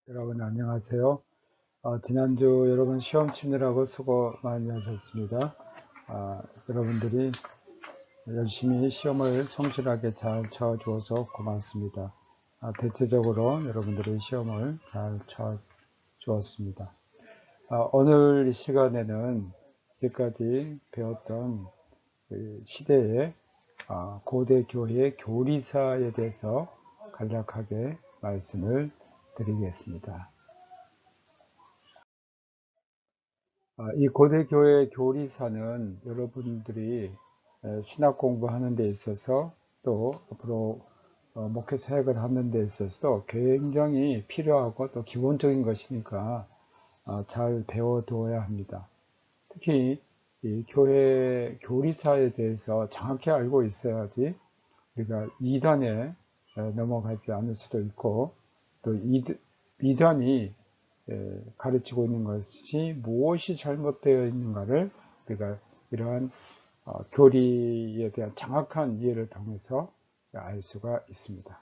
여러분 안녕하세요. 지난주 여러분 시험 치느라고 수고 많이 하셨습니다. 여러분들이 열심히 시험을 성실하게 잘 쳐주어서 고맙습니다. 대체적으로 여러분들이 시험을 잘 쳐주었습니다. 오늘 이 시간에는 이제까지 배웠던 그 시대의 고대 교회의 교리사에 대해서 간략하게 말씀을 드리겠습니다. 이 고대 교회 교리사는 여러분들이 신학 공부하는 데 있어서 또 앞으로 목회 사역을 하는 데 있어서도 굉장히 필요하고 또 기본적인 것이니까 잘 배워두어야 합니다. 특히 이 교회 교리사에 대해서 정확히 알고 있어야지 우리가 이단에 넘어가지 않을 수도 있고 또 이단이 가르치고 있는 것이 무엇이 잘못되어 있는가를 우리가 이러한 교리에 대한 정확한 이해를 통해서 알 수가 있습니다.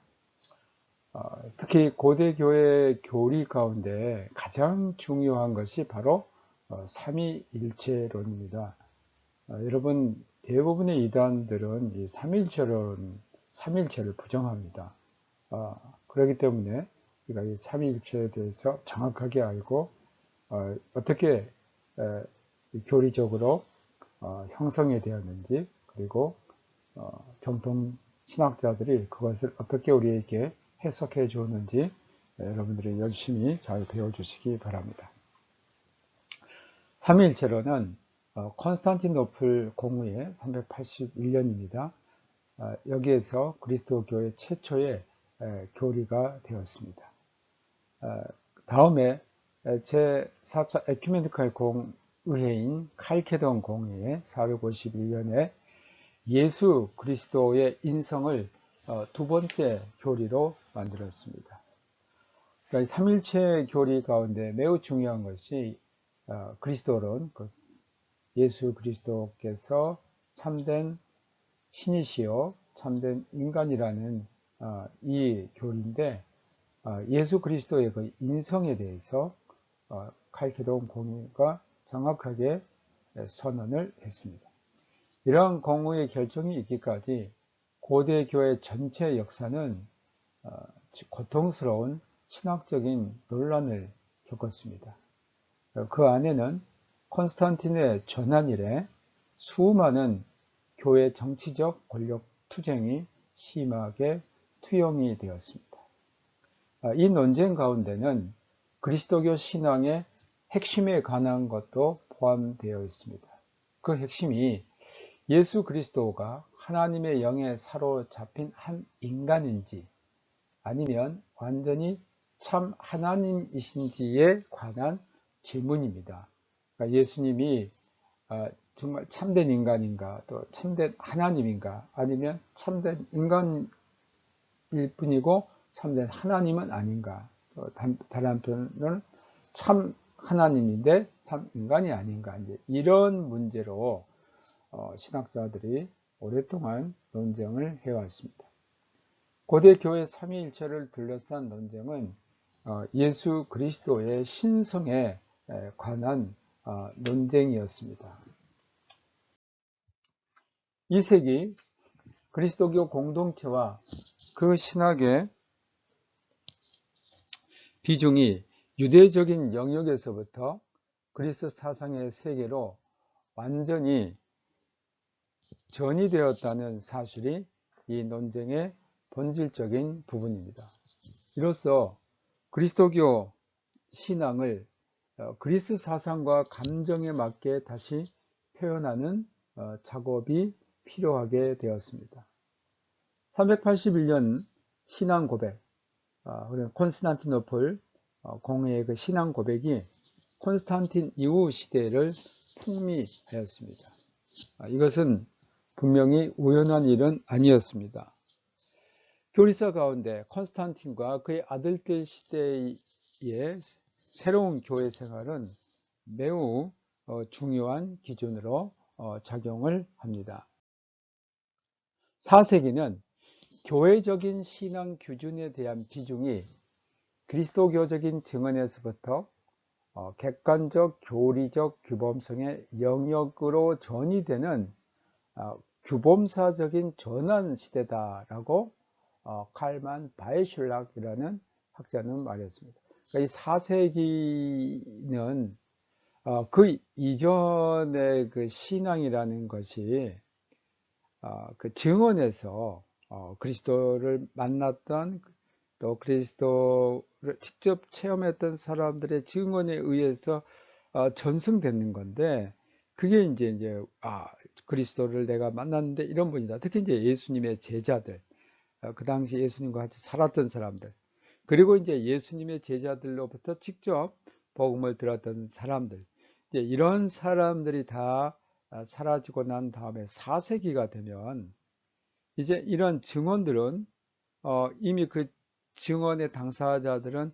특히 고대 교회 교리 가운데 가장 중요한 것이 바로 삼위일체론입니다. 여러분 대부분의 이단들은 이 삼위일체를 부정합니다. 그렇기 때문에 우리가 이 삼위일체에 대해서 정확하게 알고 어떻게 교리적으로 형성이 되었는지, 그리고 정통 신학자들이 그것을 어떻게 우리에게 해석해 주었는지 여러분들이 열심히 잘 배워주시기 바랍니다. 삼위일체론은 콘스탄티노플 공의회 381년입니다. 여기에서 그리스도 교회 최초의 교리가 되었습니다. 다음에 제4차 에큐메니컬 공의회인 칼케돈 공의회 451년에 예수 그리스도의 인성을 두 번째 교리로 만들었습니다. 그러니까 삼일체 교리 가운데 매우 중요한 것이 그리스도론, 예수 그리스도께서 참된 신이시요 참된 인간이라는 이 교리인데, 예수 그리스도의 그 인성에 대해서 칼케돈 공의가 정확하게 선언을 했습니다. 이러한 공의의 결정이 있기까지 고대 교회 전체 역사는 고통스러운 신학적인 논란을 겪었습니다. 그 안에는 콘스탄틴의 전환 이래 수많은 교회 정치적 권력 투쟁이 심하게 투영이 되었습니다. 이 논쟁 가운데는 그리스도교 신앙의 핵심에 관한 것도 포함되어 있습니다. 그 핵심이 예수 그리스도가 하나님의 영에 사로잡힌 한 인간인지 아니면 완전히 참 하나님이신지에 관한 질문입니다. 그러니까 예수님이 정말 참된 인간인가, 또 참된 하나님인가, 아니면 참된 인간일 뿐이고 참된 하나님은 아닌가, 또 다른 한편은 참 하나님인데 참 인간이 아닌가, 이제 이런 문제로 신학자들이 오랫동안 논쟁을 해왔습니다. 고대 교회 삼위일체를 둘러싼 논쟁은 예수 그리스도의 신성에 관한 논쟁이었습니다. 2세기 그리스도교 공동체와 그 신학의 비중이 유대적인 영역에서부터 그리스 사상의 세계로 완전히 전이되었다는 사실이 이 논쟁의 본질적인 부분입니다. 이로써 그리스도교 신앙을 그리스 사상과 감정에 맞게 다시 표현하는 작업이 필요하게 되었습니다. 381년 신앙 고백, 콘스탄티노플 공회의 그 신앙 고백이 콘스탄틴 이후 시대를 풍미하였습니다. 이것은 분명히 우연한 일은 아니었습니다. 교리사 가운데 콘스탄틴과 그의 아들들 시대의 새로운 교회 생활은 매우 중요한 기준으로 작용을 합니다. 4세기는 교회적인 신앙 기준에 대한 비중이 그리스도교적인 증언에서부터 객관적 교리적 규범성의 영역으로 전이되는 규범사적인 전환 시대다라고 칼만 바이슐락이라는 학자는 말했습니다. 그러니까 이 4세기는 그 이전의 그 신앙이라는 것이 그 증언에서 그리스도를 만났던 또 그리스도를 직접 체험했던 사람들의 증언에 의해서 전승되는 건데, 그게 이제 그리스도를 내가 만났는데 이런 분이다. 특히 이제 예수님의 제자들, 그 당시 예수님과 같이 살았던 사람들, 그리고 이제 예수님의 제자들로부터 직접 복음을 들었던 사람들, 이제 이런 사람들이 다 사라지고 난 다음에 4세기가 되면 이제 이런 증언들은 이미 그 증언의 당사자들은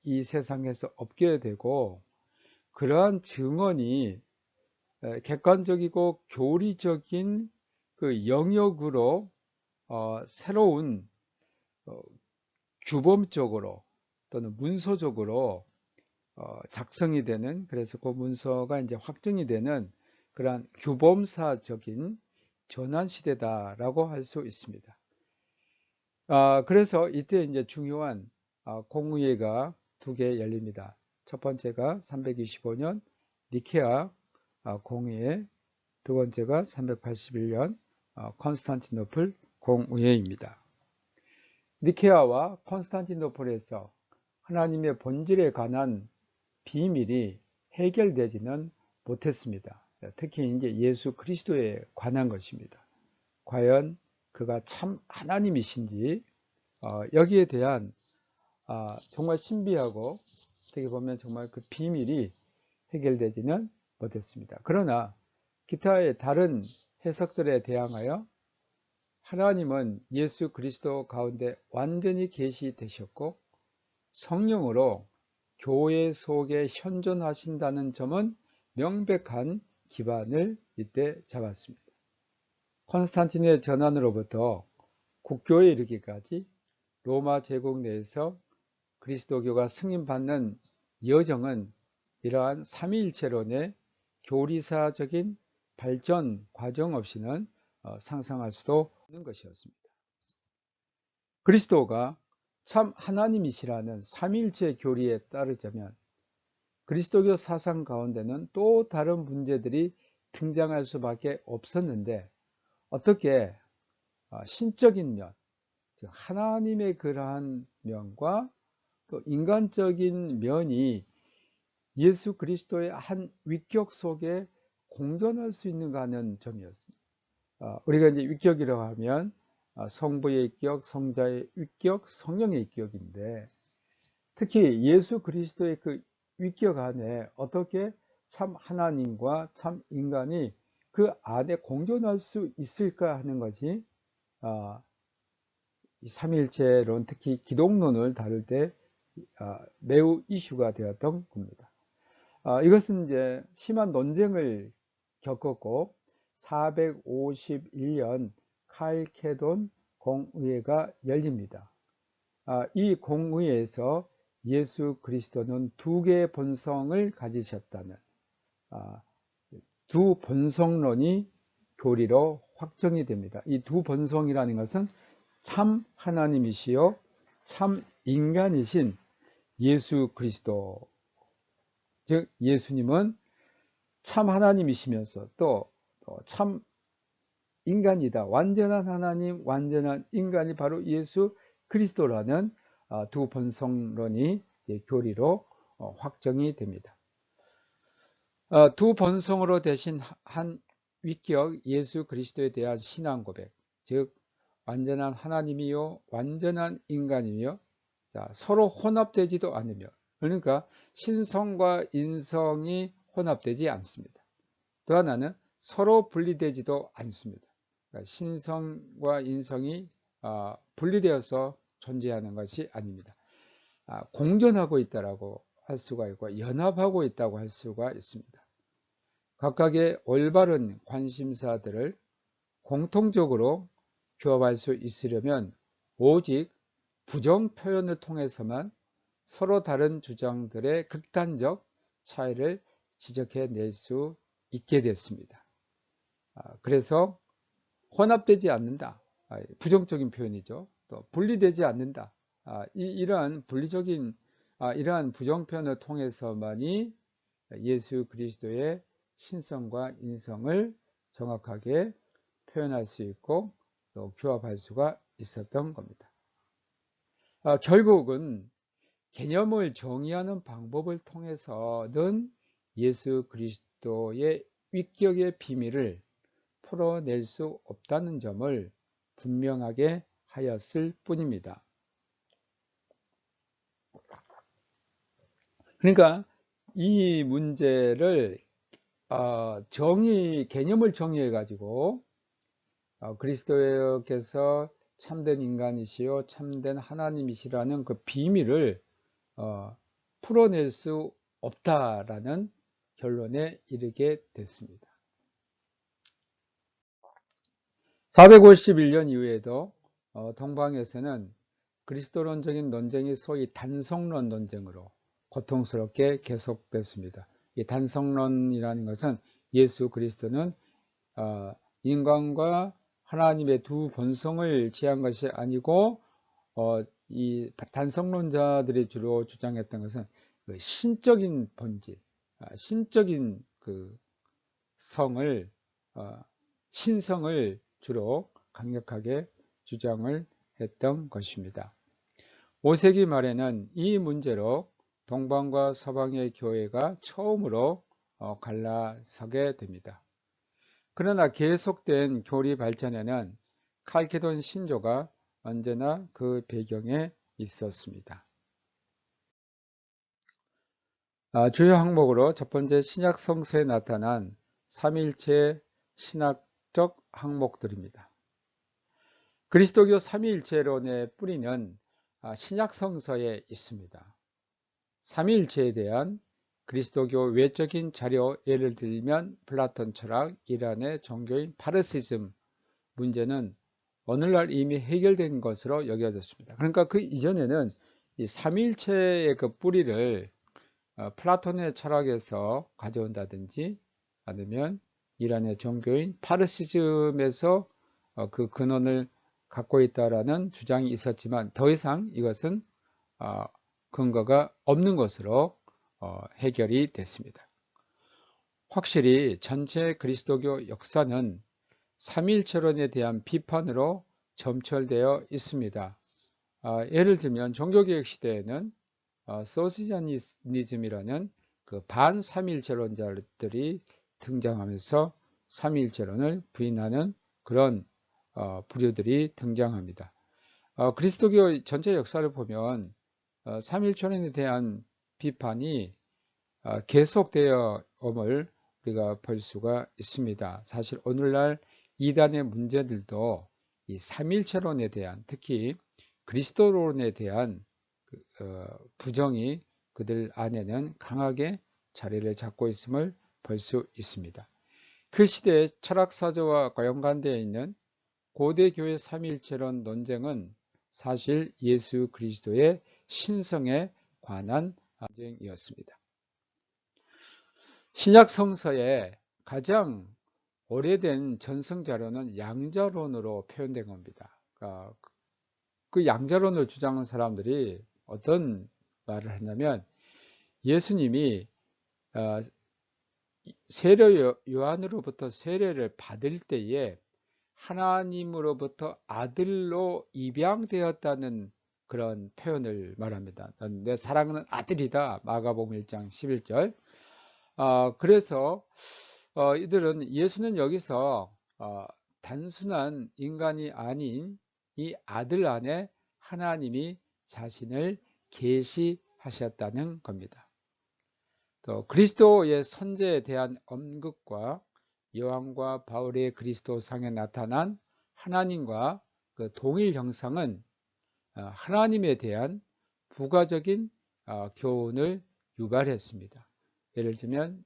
이 세상에서 없게 되고, 그러한 증언이 객관적이고 교리적인 그 영역으로 새로운 규범적으로 또는 문서적으로 작성이 되는, 그래서 그 문서가 이제 확정이 되는 그러한 규범사적인 전환 시대다라고 할 수 있습니다. 그래서 이때 이제 중요한 공의회가 두 개 열립니다. 첫 번째가 325년 니케아 공의회, 두 번째가 381년 콘스탄티노플 공의회입니다. 니케아와 콘스탄티노플에서 하나님의 본질에 관한 비밀이 해결되지는 못했습니다. 특히 이제 예수 그리스도에 관한 것입니다. 과연 그가 참 하나님이신지 여기에 대한 정말 신비하고 어떻게 보면 정말 그 비밀이 해결되지는 못했습니다. 그러나 기타의 다른 해석들에 대항하여 하나님은 예수 그리스도 가운데 완전히 계시되셨고 성령으로 교회 속에 현존하신다는 점은 명백한 기반을 이때 잡았습니다. 콘스탄틴의 전환으로부터 국교에 이르기까지 로마 제국 내에서 그리스도교가 승인받는 여정은 이러한 삼위일체론의 교리사적인 발전 과정 없이는 상상할 수도 없는 것이었습니다. 그리스도가 참 하나님이시라는 삼위일체 교리에 따르자면 그리스도교 사상 가운데는 또 다른 문제들이 등장할 수밖에 없었는데, 어떻게 신적인 면, 즉 하나님의 그러한 면과 또 인간적인 면이 예수 그리스도의 한 위격 속에 공존할 수 있는가 하는 점이었습니다. 우리가 이제 위격이라고 하면 성부의 위격, 성자의 위격, 성령의 위격인데, 특히 예수 그리스도의 그 위격 안에 어떻게 참 하나님과 참 인간이 그 안에 공존할 수 있을까 하는 것이 이 삼위일체론, 특히 기독론을 다룰 때 매우 이슈가 되었던 겁니다. 이것은 이제 심한 논쟁을 겪었고 451년 칼케돈 공의회가 열립니다. 이 공의회에서 예수 그리스도는 두 개의 본성을 가지셨다는 두 본성론이 교리로 확정이 됩니다. 이 두 본성이라는 것은 참 하나님이시요 참 인간이신 예수 그리스도, 즉 예수님은 참 하나님이시면서 또 참 인간이다. 완전한 하나님, 완전한 인간이 바로 예수 그리스도라는 두 본성론이 교리로 확정이 됩니다. 두 본성으로 대신 한 위격 예수 그리스도에 대한 신앙 고백, 즉 완전한 하나님이요 완전한 인간이며 서로 혼합되지도 않으며, 그러니까 신성과 인성이 혼합되지 않습니다. 또 하나는 서로 분리되지도 않습니다. 그러니까 신성과 인성이 분리되어서 존재하는 것이 아닙니다. 공존하고 있다라고 할 수가 있고 연합하고 있다고 할 수가 있습니다. 각각의 올바른 관심사들을 공통적으로 규합할 수 있으려면 오직 부정 표현을 통해서만 서로 다른 주장들의 극단적 차이를 지적해낼 수 있게 됐습니다. 그래서 혼합되지 않는다. 부정적인 표현이죠. 또 분리되지 않는다. 이러한 분리적인 이러한 부정 표현을 통해서만이 예수 그리스도의 신성과 인성을 정확하게 표현할 수 있고 또 규합할 수가 있었던 겁니다. 결국은 개념을 정의하는 방법을 통해서는 예수 그리스도의 위격의 비밀을 풀어낼 수 없다는 점을 분명하게 하였을 뿐입니다. 그러니까 이 문제를 개념을 정의해 가지고 그리스도께서 참된 인간이시요 참된 하나님이시라는 그 비밀을 풀어낼 수 없다라는 결론에 이르게 됐습니다. 451년 이후에도 동방에서는 그리스도론적인 논쟁이 소위 단성론 논쟁으로 고통스럽게 계속됐습니다. 이 단성론이라는 것은 예수 그리스도는 인간과 하나님의 두 본성을 취한 것이 아니고 이 단성론자들이 주로 주장했던 것은 그 신적인 본질, 신적인 그 성을 신성을 주로 강력하게 주장을 했던 것입니다. 5세기 말에는 이 문제로 동방과 서방의 교회가 처음으로 갈라서게 됩니다. 그러나 계속된 교리 발전에는 칼케돈 신조가 언제나 그 배경에 있었습니다. 주요 항목으로 첫 번째 신약 성서에 나타난 삼위일체 신학적 항목들입니다. 그리스도교 삼위일체론의 뿌리는 신약 성서에 있습니다. 삼위일체에 대한 그리스도교 외적인 자료, 예를 들면 플라톤 철학, 이란의 종교인 파르시즘 문제는 오늘날 이미 해결된 것으로 여겨졌습니다. 그러니까 그 이전에는 이 삼위일체의 그 뿌리를 플라톤의 철학에서 가져온다든지 아니면 이란의 종교인 파르시즘에서 그 근원을 갖고 있다라는 주장이 있었지만 더 이상 이것은 근거가 없는 것으로 해결이 됐습니다. 확실히 전체 그리스도교 역사는 삼위일체론에 대한 비판으로 점철되어 있습니다. 예를 들면 종교개혁 시대에는 소시자니즘이라는 그 반삼위일체론자들이 등장하면서 삼위일체론을 부인하는 그런 부류들이 등장합니다. 그리스도교 전체 역사를 보면 삼위일체론에 대한 비판이 계속되어 옴을 우리가 볼 수가 있습니다. 사실 오늘날 이단의 문제들도 이 삼위일체론에 대한, 특히 그리스도론에 대한 부정이 그들 안에는 강하게 자리를 잡고 있음을 볼 수 있습니다. 그 시대의 철학사조와 연관되어 있는 고대 교회 삼위일체론 논쟁은 사실 예수 그리스도의 신성에 관한 논쟁이었습니다. 신약 성서에 가장 오래된 전승 자료는 양자론으로 표현된 겁니다. 그 양자론을 주장하는 사람들이 어떤 말을 하냐면 예수님이 세례 요한으로부터 세례를 받을 때에 하나님으로부터 아들로 입양되었다는 그런 표현을 말합니다. 내 사랑하는 아들이다. 마가복음 1장 11절. 그래서 이들은 예수는 여기서 단순한 인간이 아닌 이 아들 안에 하나님이 자신을 계시하셨다는 겁니다. 또 그리스도의 선제에 대한 언급과 요한과 바울의 그리스도상에 나타난 하나님과 그 동일 형상은 하나님에 대한 부가적인 교훈을 유발했습니다. 예를 들면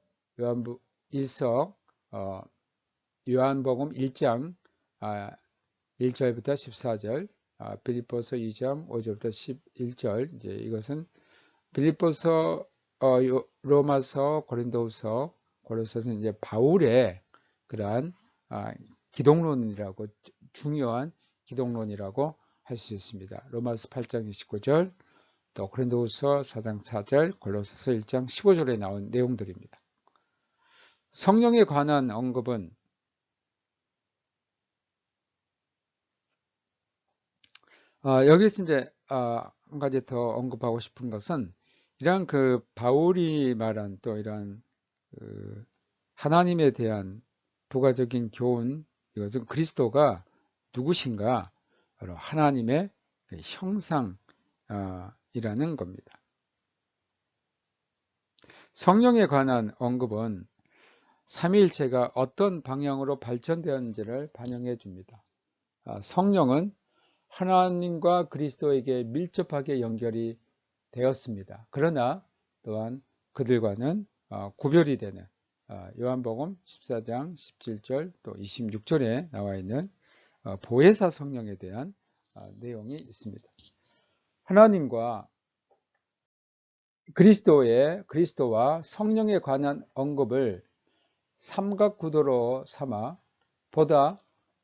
요한복음 1장 1절부터 14절, 빌립보서 2장 5절부터 11절. 이제 이것은 빌립보서, 로마서, 고린도후서, 고로서는 이제 바울의 그러한 기독론이라고, 중요한 기독론이라고 할 수 있습니다. 로마서 8장 29절, 또 고린도후서 4장 4절, 골로새서 1장 15절에 나온 내용들입니다. 성령에 관한 언급은 여기서 이제 한 가지 더 언급하고 싶은 것은 이런 그 바울이 말한 또 이런 그 하나님에 대한 부가적인 교훈, 이것은 그리스도가 누구신가? 바로 하나님의 그 형상이라는 겁니다. 성령에 관한 언급은 삼위일체가 어떤 방향으로 발전되었는지를 반영해 줍니다. 성령은 하나님과 그리스도에게 밀접하게 연결이 되었습니다. 그러나 또한 그들과는 구별이 되는 요한복음 14장 17절 또 26절에 나와 있는 보혜사 성령에 대한 내용이 있습니다. 하나님과 그리스도와 성령에 관한 언급을 삼각구도로 삼아 보다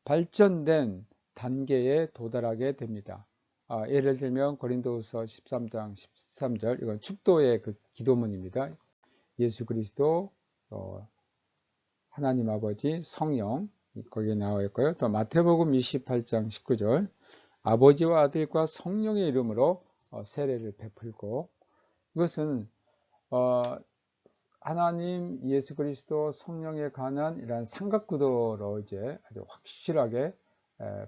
발전된 단계에 도달하게 됩니다. 예를 들면 고린도후서 13장 13절, 이건 축도의 그 기도문입니다. 예수 그리스도, 하나님 아버지, 성령, 거기에 나와 있고요. 또 마태복음 28장 19절, 아버지와 아들과 성령의 이름으로 세례를 베풀고, 이것은 하나님, 예수 그리스도, 성령에 관한 이러한 삼각구도로 이제 아주 확실하게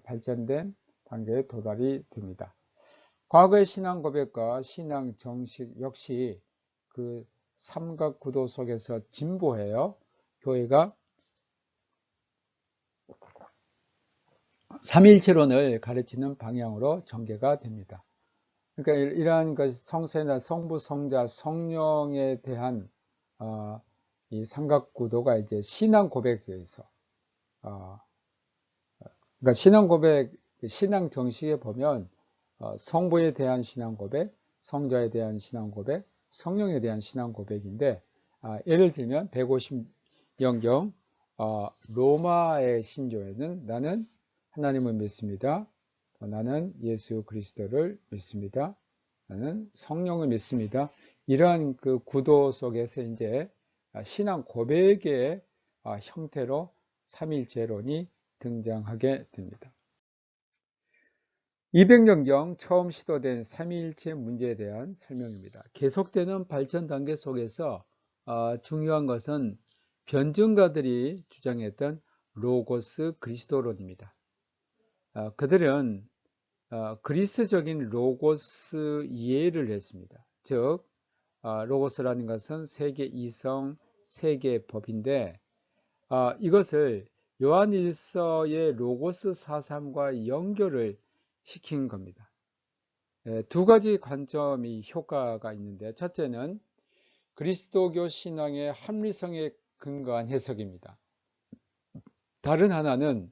발전된 단계에 도달이 됩니다. 과거의 신앙 고백과 신앙 정식 역시 그 삼각구도 속에서 진보해요. 교회가 삼일체론을 가르치는 방향으로 전개가 됩니다. 그러니까 이러한 성세나 성부, 성자, 성령에 대한 이 삼각구도가 이제 신앙 고백에서 그러니까 신앙 고백, 신앙 정식에 보면 성부에 대한 신앙 고백, 성자에 대한 신앙 고백, 성령에 대한 신앙 고백인데 예를 들면 150영경 로마의 신조에는 나는 하나님을 믿습니다. 나는 예수 그리스도를 믿습니다. 나는 성령을 믿습니다. 이러한 그 구도 속에서 이제 신앙 고백의 형태로 삼일체론이 등장하게 됩니다. 200년경 처음 시도된 삼위일체 문제에 대한 설명입니다. 계속되는 발전 단계 속에서 중요한 것은 변증가들이 주장했던 로고스 그리스도론입니다. 그들은 그리스적인 로고스 이해를 했습니다. 즉 로고스라는 것은 세계 이성, 세계 법인데 이것을 요한일서의 로고스 사상과 연결을 시킨 겁니다. 두 가지 관점이 효과가 있는데 첫째는 그리스도교 신앙의 합리성에 근거한 해석입니다. 다른 하나는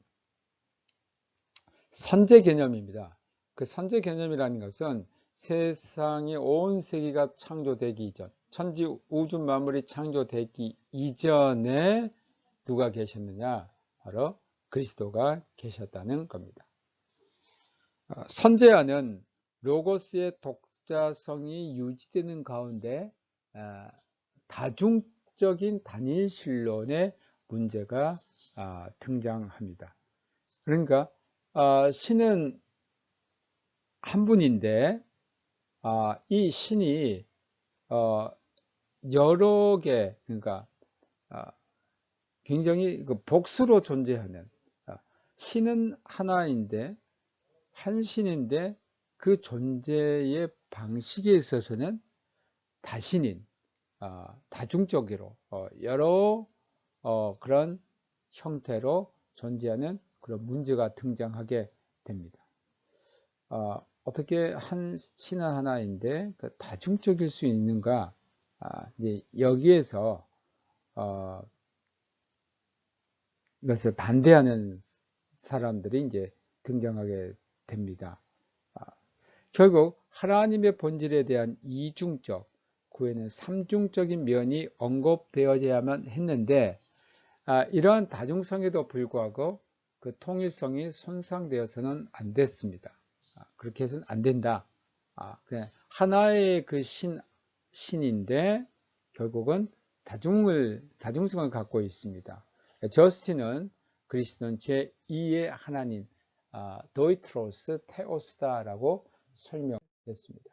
선제 개념입니다. 그 선제 개념이라는 것은 세상의 온 세계가 창조되기 이전, 천지 우주 만물이 창조되기 이전에 누가 계셨느냐? 바로 그리스도가 계셨다는 겁니다. 선제하는 로고스의 독자성이 유지되는 가운데 다중적인 단일신론의 문제가 등장합니다. 그러니까 신은 한 분인데 이 신이 여러 개, 그러니까 굉장히 복수로 존재하는, 신은 하나인데 한 신인데 그 존재의 방식에 있어서는 다신인, 다중적으로 여러 그런 형태로 존재하는 그런 문제가 등장하게 됩니다. 어떻게 한 신은 하나인데 다중적일 수 있는가? 이제 여기에서 이것을 반대하는 사람들이 이제 등장하게 됩니다. 결국 하나님의 본질에 대한 이중적, 그 외에는 삼중적인 면이 언급되어야만 했는데 이러한 다중성에도 불구하고 그 통일성이 손상되어서는 안 됐습니다. 그렇게 해서는 안 된다. 그냥 하나의 그 신인데 결국은 다중성을 갖고 있습니다. 저스틴은 그리스도는 제2의 하나님, 도이트로스 테오스다라고 설명했습니다.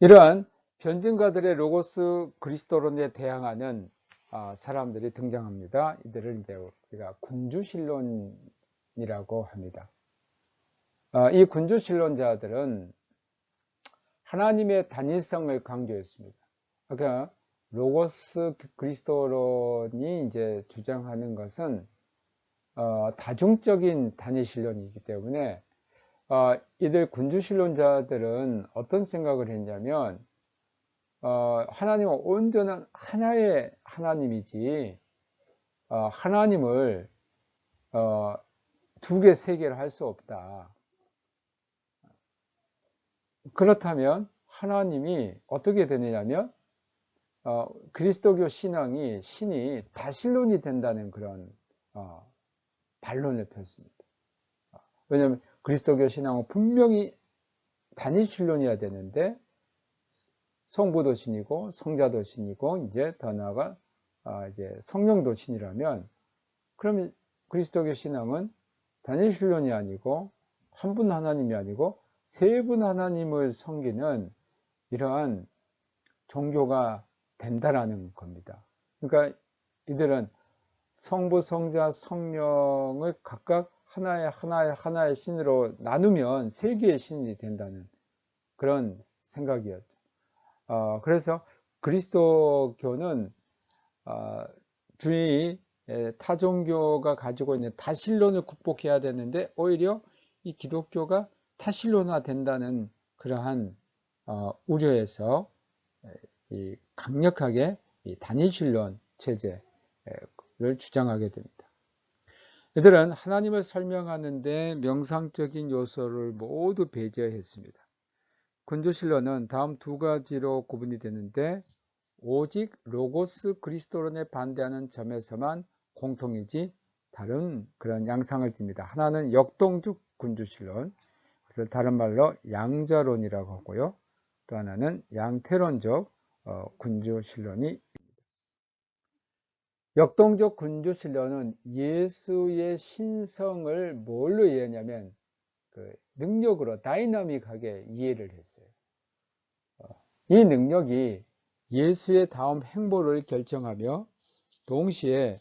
이러한 변증가들의 로고스 그리스도론에 대항하는 사람들이 등장합니다. 이들을 이제 우리가 군주신론이라고 합니다. 이 군주신론자들은 하나님의 단일성을 강조했습니다. 그러니까 로고스 그리스도론이 이제 주장하는 것은 다중적인 단일신론이기 때문에 이들 군주신론자들은 어떤 생각을 했냐면 하나님은 온전한 하나의 하나님이지 하나님을 두 개, 세 개를 할 수 없다. 그렇다면 하나님이 어떻게 되느냐면 그리스도교 신이 다신론이 된다는 그런 반론을 폈습니다. 왜냐하면 그리스도교 신앙은 분명히 단일신론이어야 되는데 성부도 신이고 성자도 신이고 이제 더 나아가 이제 성령도 신이라면 그러면 그리스도교 신앙은 단일신론이 아니고 한 분 하나님이 아니고 세 분 하나님을 섬기는 이러한 종교가 된다라는 겁니다. 그러니까 이들은 성부, 성자, 성령을 각각 하나의 신으로 나누면 세 개의 신이 된다는 그런 생각이었죠. 그래서 그리스도교는 주의 타종교가 가지고 있는 다신론을 극복해야 되는데 오히려 이 기독교가 타신론화 된다는 그러한 우려에서 강력하게 이 단일신론 체제를 주장하게 됩니다. 이들은 하나님을 설명하는데 명상적인 요소를 모두 배제했습니다. 군주신론은 다음 두 가지로 구분이 되는데 오직 로고스 그리스도론에 반대하는 점에서만 공통이지 다른 그런 양상을 띱니다. 하나는 역동적 군주신론, 그것을 다른 말로 양자론이라고 하고요. 또 하나는 양태론적 군주신론이 역동적 군주신론은 예수의 신성을 뭘로 이해하냐면 그 능력으로 다이나믹하게 이해를 했어요. 이 능력이 예수의 다음 행보를 결정하며 동시에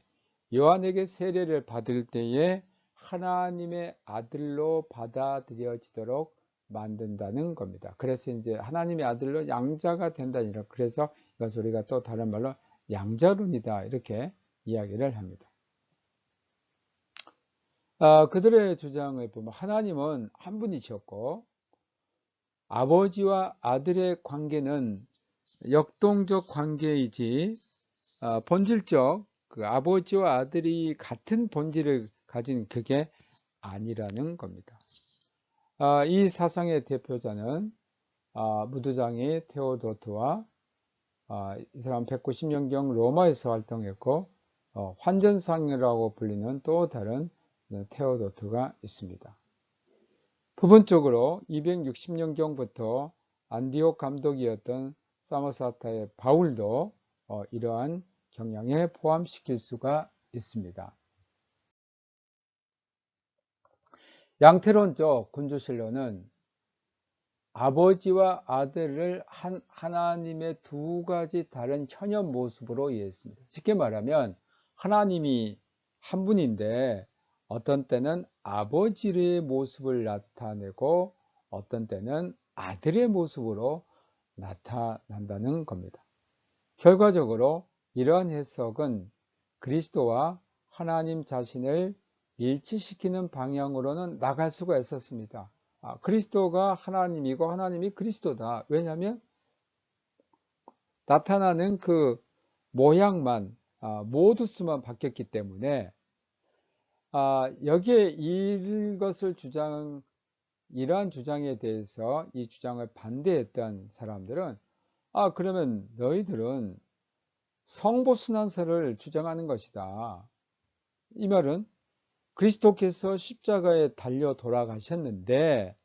요한에게 세례를 받을 때에 하나님의 아들로 받아들여지도록 만든다는 겁니다. 그래서 이제 하나님의 아들로 양자가 된다니라. 그래서 이것을 우리가 또 다른 말로 양자론이다 이렇게 이야기를 합니다. 그들의 주장을 보면 하나님은 한 분이셨고 아버지와 아들의 관계는 역동적 관계이지 본질적 그 아버지와 아들이 같은 본질을 가진 그게 아니라는 겁니다. 이 사상의 대표자는 무두장이 테오도트와 이 사람 190년경 로마에서 활동했고 환전상이라고 불리는 또 다른 테오도트가 있습니다. 부분적으로 260년경부터 안디옥 감독이었던 사모사타의 바울도 이러한 경향에 포함시킬 수가 있습니다. 양태론적 군주신론은 아버지와 아들을 하나님의 두 가지 다른 현현 모습으로 이해했습니다. 쉽게 말하면 하나님이 한 분인데 어떤 때는 아버지의 모습을 나타내고 어떤 때는 아들의 모습으로 나타난다는 겁니다. 결과적으로 이러한 해석은 그리스도와 하나님 자신을 일치시키는 방향으로는 나갈 수가 있었습니다. 그리스도가 하나님이고 하나님이 그리스도다. 왜냐하면 나타나는 그 모양만 모두스만 바뀌었기 때문에 여기에 이것을 주장하는 이러한 주장에 대해서 이 주장을 반대했던 사람들은 그러면 너희들은 성보순환설을 주장하는 것이다. 이 말은 그리스도께서 십자가에 달려 돌아가셨는데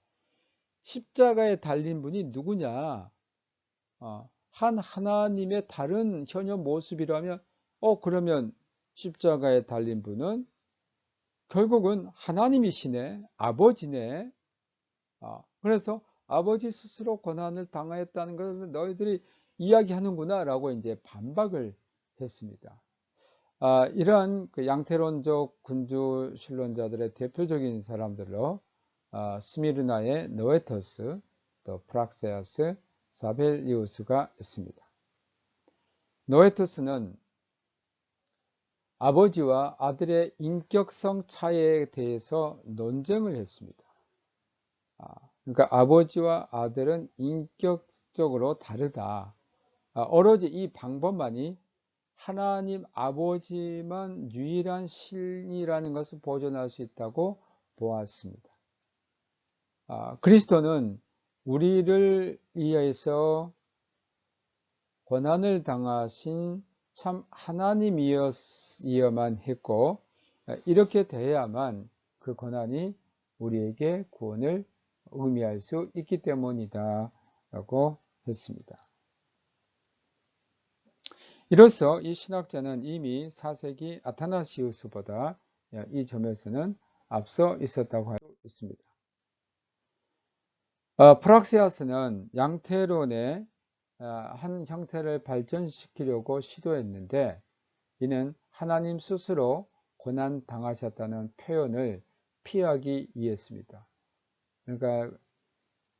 십자가에 달린 분이 누구냐? 한 하나님의 다른 현여 모습이라면 그러면 십자가에 달린 분은 결국은 하나님이시네, 아버지네. 그래서 아버지 스스로 고난을 당하였다는 것을 너희들이 이야기하는구나 라고 이제 반박을 했습니다. 이러한 그 양태론적 군주 신론자들의 대표적인 사람들로 스미르나의 노에터스, 또 프락세아스, 사벨리우스가 있습니다. 노에터스는 아버지와 아들의 인격성 차이에 대해서 논쟁을 했습니다. 그러니까 아버지와 아들은 인격적으로 다르다. 오로지 이 방법만이 하나님 아버지만 유일한 신이라는 것을 보존할 수 있다고 보았습니다. 그리스도는 우리를 위해서 고난을 당하신 참 하나님이어만 했고 이렇게 돼야만 그 고난이 우리에게 구원을 의미할 수 있기 때문이다 라고 했습니다. 이로써 이 신학자는 이미 4세기 아타나시우스보다 이 점에서는 앞서 있었다고 할 수 있습니다. 프락시아스는 양태론의 한 형태를 발전시키려고 시도했는데 이는 하나님 스스로 고난 당하셨다는 표현을 피하기 위해서입니다. 그러니까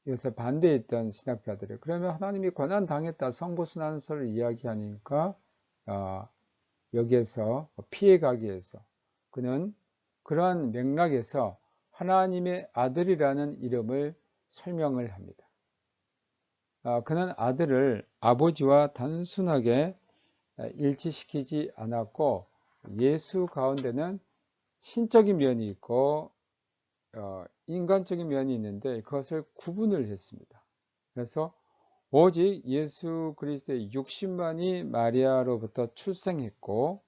여기서 반대했던 신학자들이 그러면 하나님이 고난 당했다 성보순환설을 이야기하니까 여기에서 피해가기 위해서 그는 그러한 맥락에서 하나님의 아들이라는 이름을 설명을 합니다. 그는 아들을 아버지와 단순하게 일치시키지 않았고 예수 가운데는 신적인 면이 있고 인간적인 면이 있는데 그것을 구분을 했습니다. 그래서 오직 예수 그리스도의 육신만이 마리아로부터 출생했고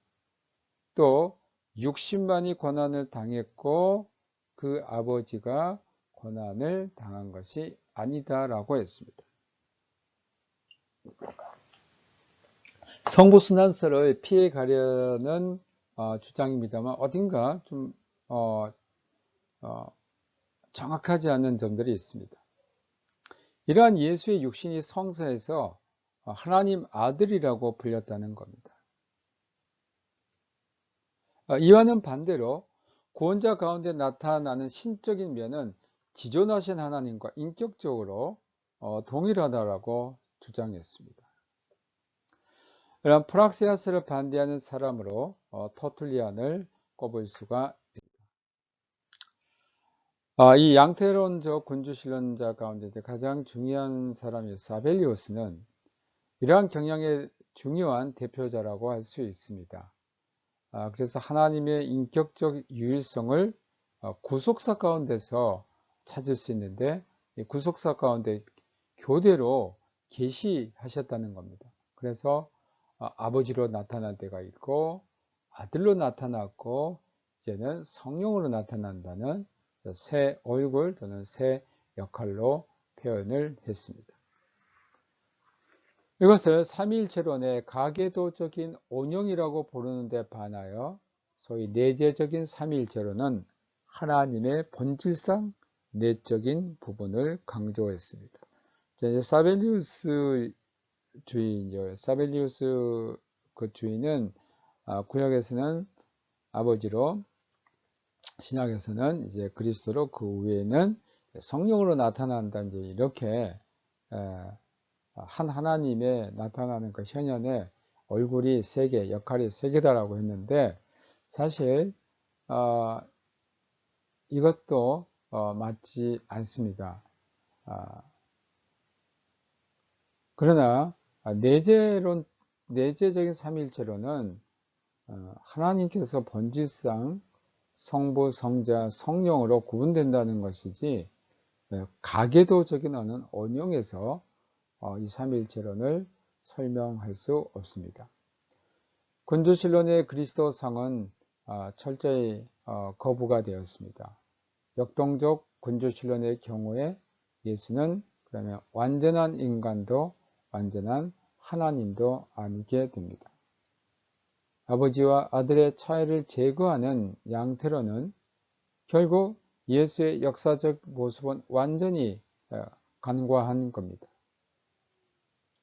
또 육신만이 고난을 당했고 그 아버지가 고난을 당한 것이 아니다라고 했습니다. 성부순환설을 피해 가려는 주장입니다만 어딘가 좀 정확하지 않은 점들이 있습니다. 이러한 예수의 육신이 성서에서 하나님 아들이라고 불렸다는 겁니다. 이와는 반대로 구원자 가운데 나타나는 신적인 면은 지존하신 하나님과 인격적으로 동일하다라고 주장했습니다. 이런 프락시아스를 반대하는 사람으로 터툴리안을 꼽을 수가 있습니다. 이 양태론적 군주신론자 가운데 가장 중요한 사람이 사벨리우스는 이러한 경향의 중요한 대표자라고 할 수 있습니다. 그래서 하나님의 인격적 유일성을 구속사 가운데서 찾을 수 있는데 이 구속사 가운데 교대로 계시하셨다는 겁니다. 그래서 아버지로 나타날 때가 있고 아들로 나타났고 이제는 성령으로 나타난다는 새 얼굴 또는 새 역할로 표현을 했습니다. 이것을 삼위일체론의 가계도적인 온영이라고 부르는 데 반하여 소위 내재적인 삼위일체론은 하나님의 본질상 내적인 부분을 강조했습니다. 사벨리우스 주의죠. 사벨리우스 그 주의는 구약에서는 아버지로 신약에서는 이제 그리스도로 그 위에는 성령으로 나타난다 이제 이렇게 한 하나님의 나타나는 그 현현의 얼굴이 세 개, 역할이 세 개다라고 했는데 사실 이것도 맞지 않습니다. 그러나 내재적인 삼위일체로는 하나님께서 본질상 성부, 성자, 성령으로 구분된다는 것이지 가계도적인 어느 언형에서 이 삼위일체론을 설명할 수 없습니다. 군주신론의 그리스도상은 철저히 거부가 되었습니다. 역동적 군주신론의 경우에 예수는 그러면 완전한 인간도 완전한 하나님도 아니게 됩니다. 아버지와 아들의 차이를 제거하는 양태론은 결국 예수의 역사적 모습은 완전히 간과한 겁니다.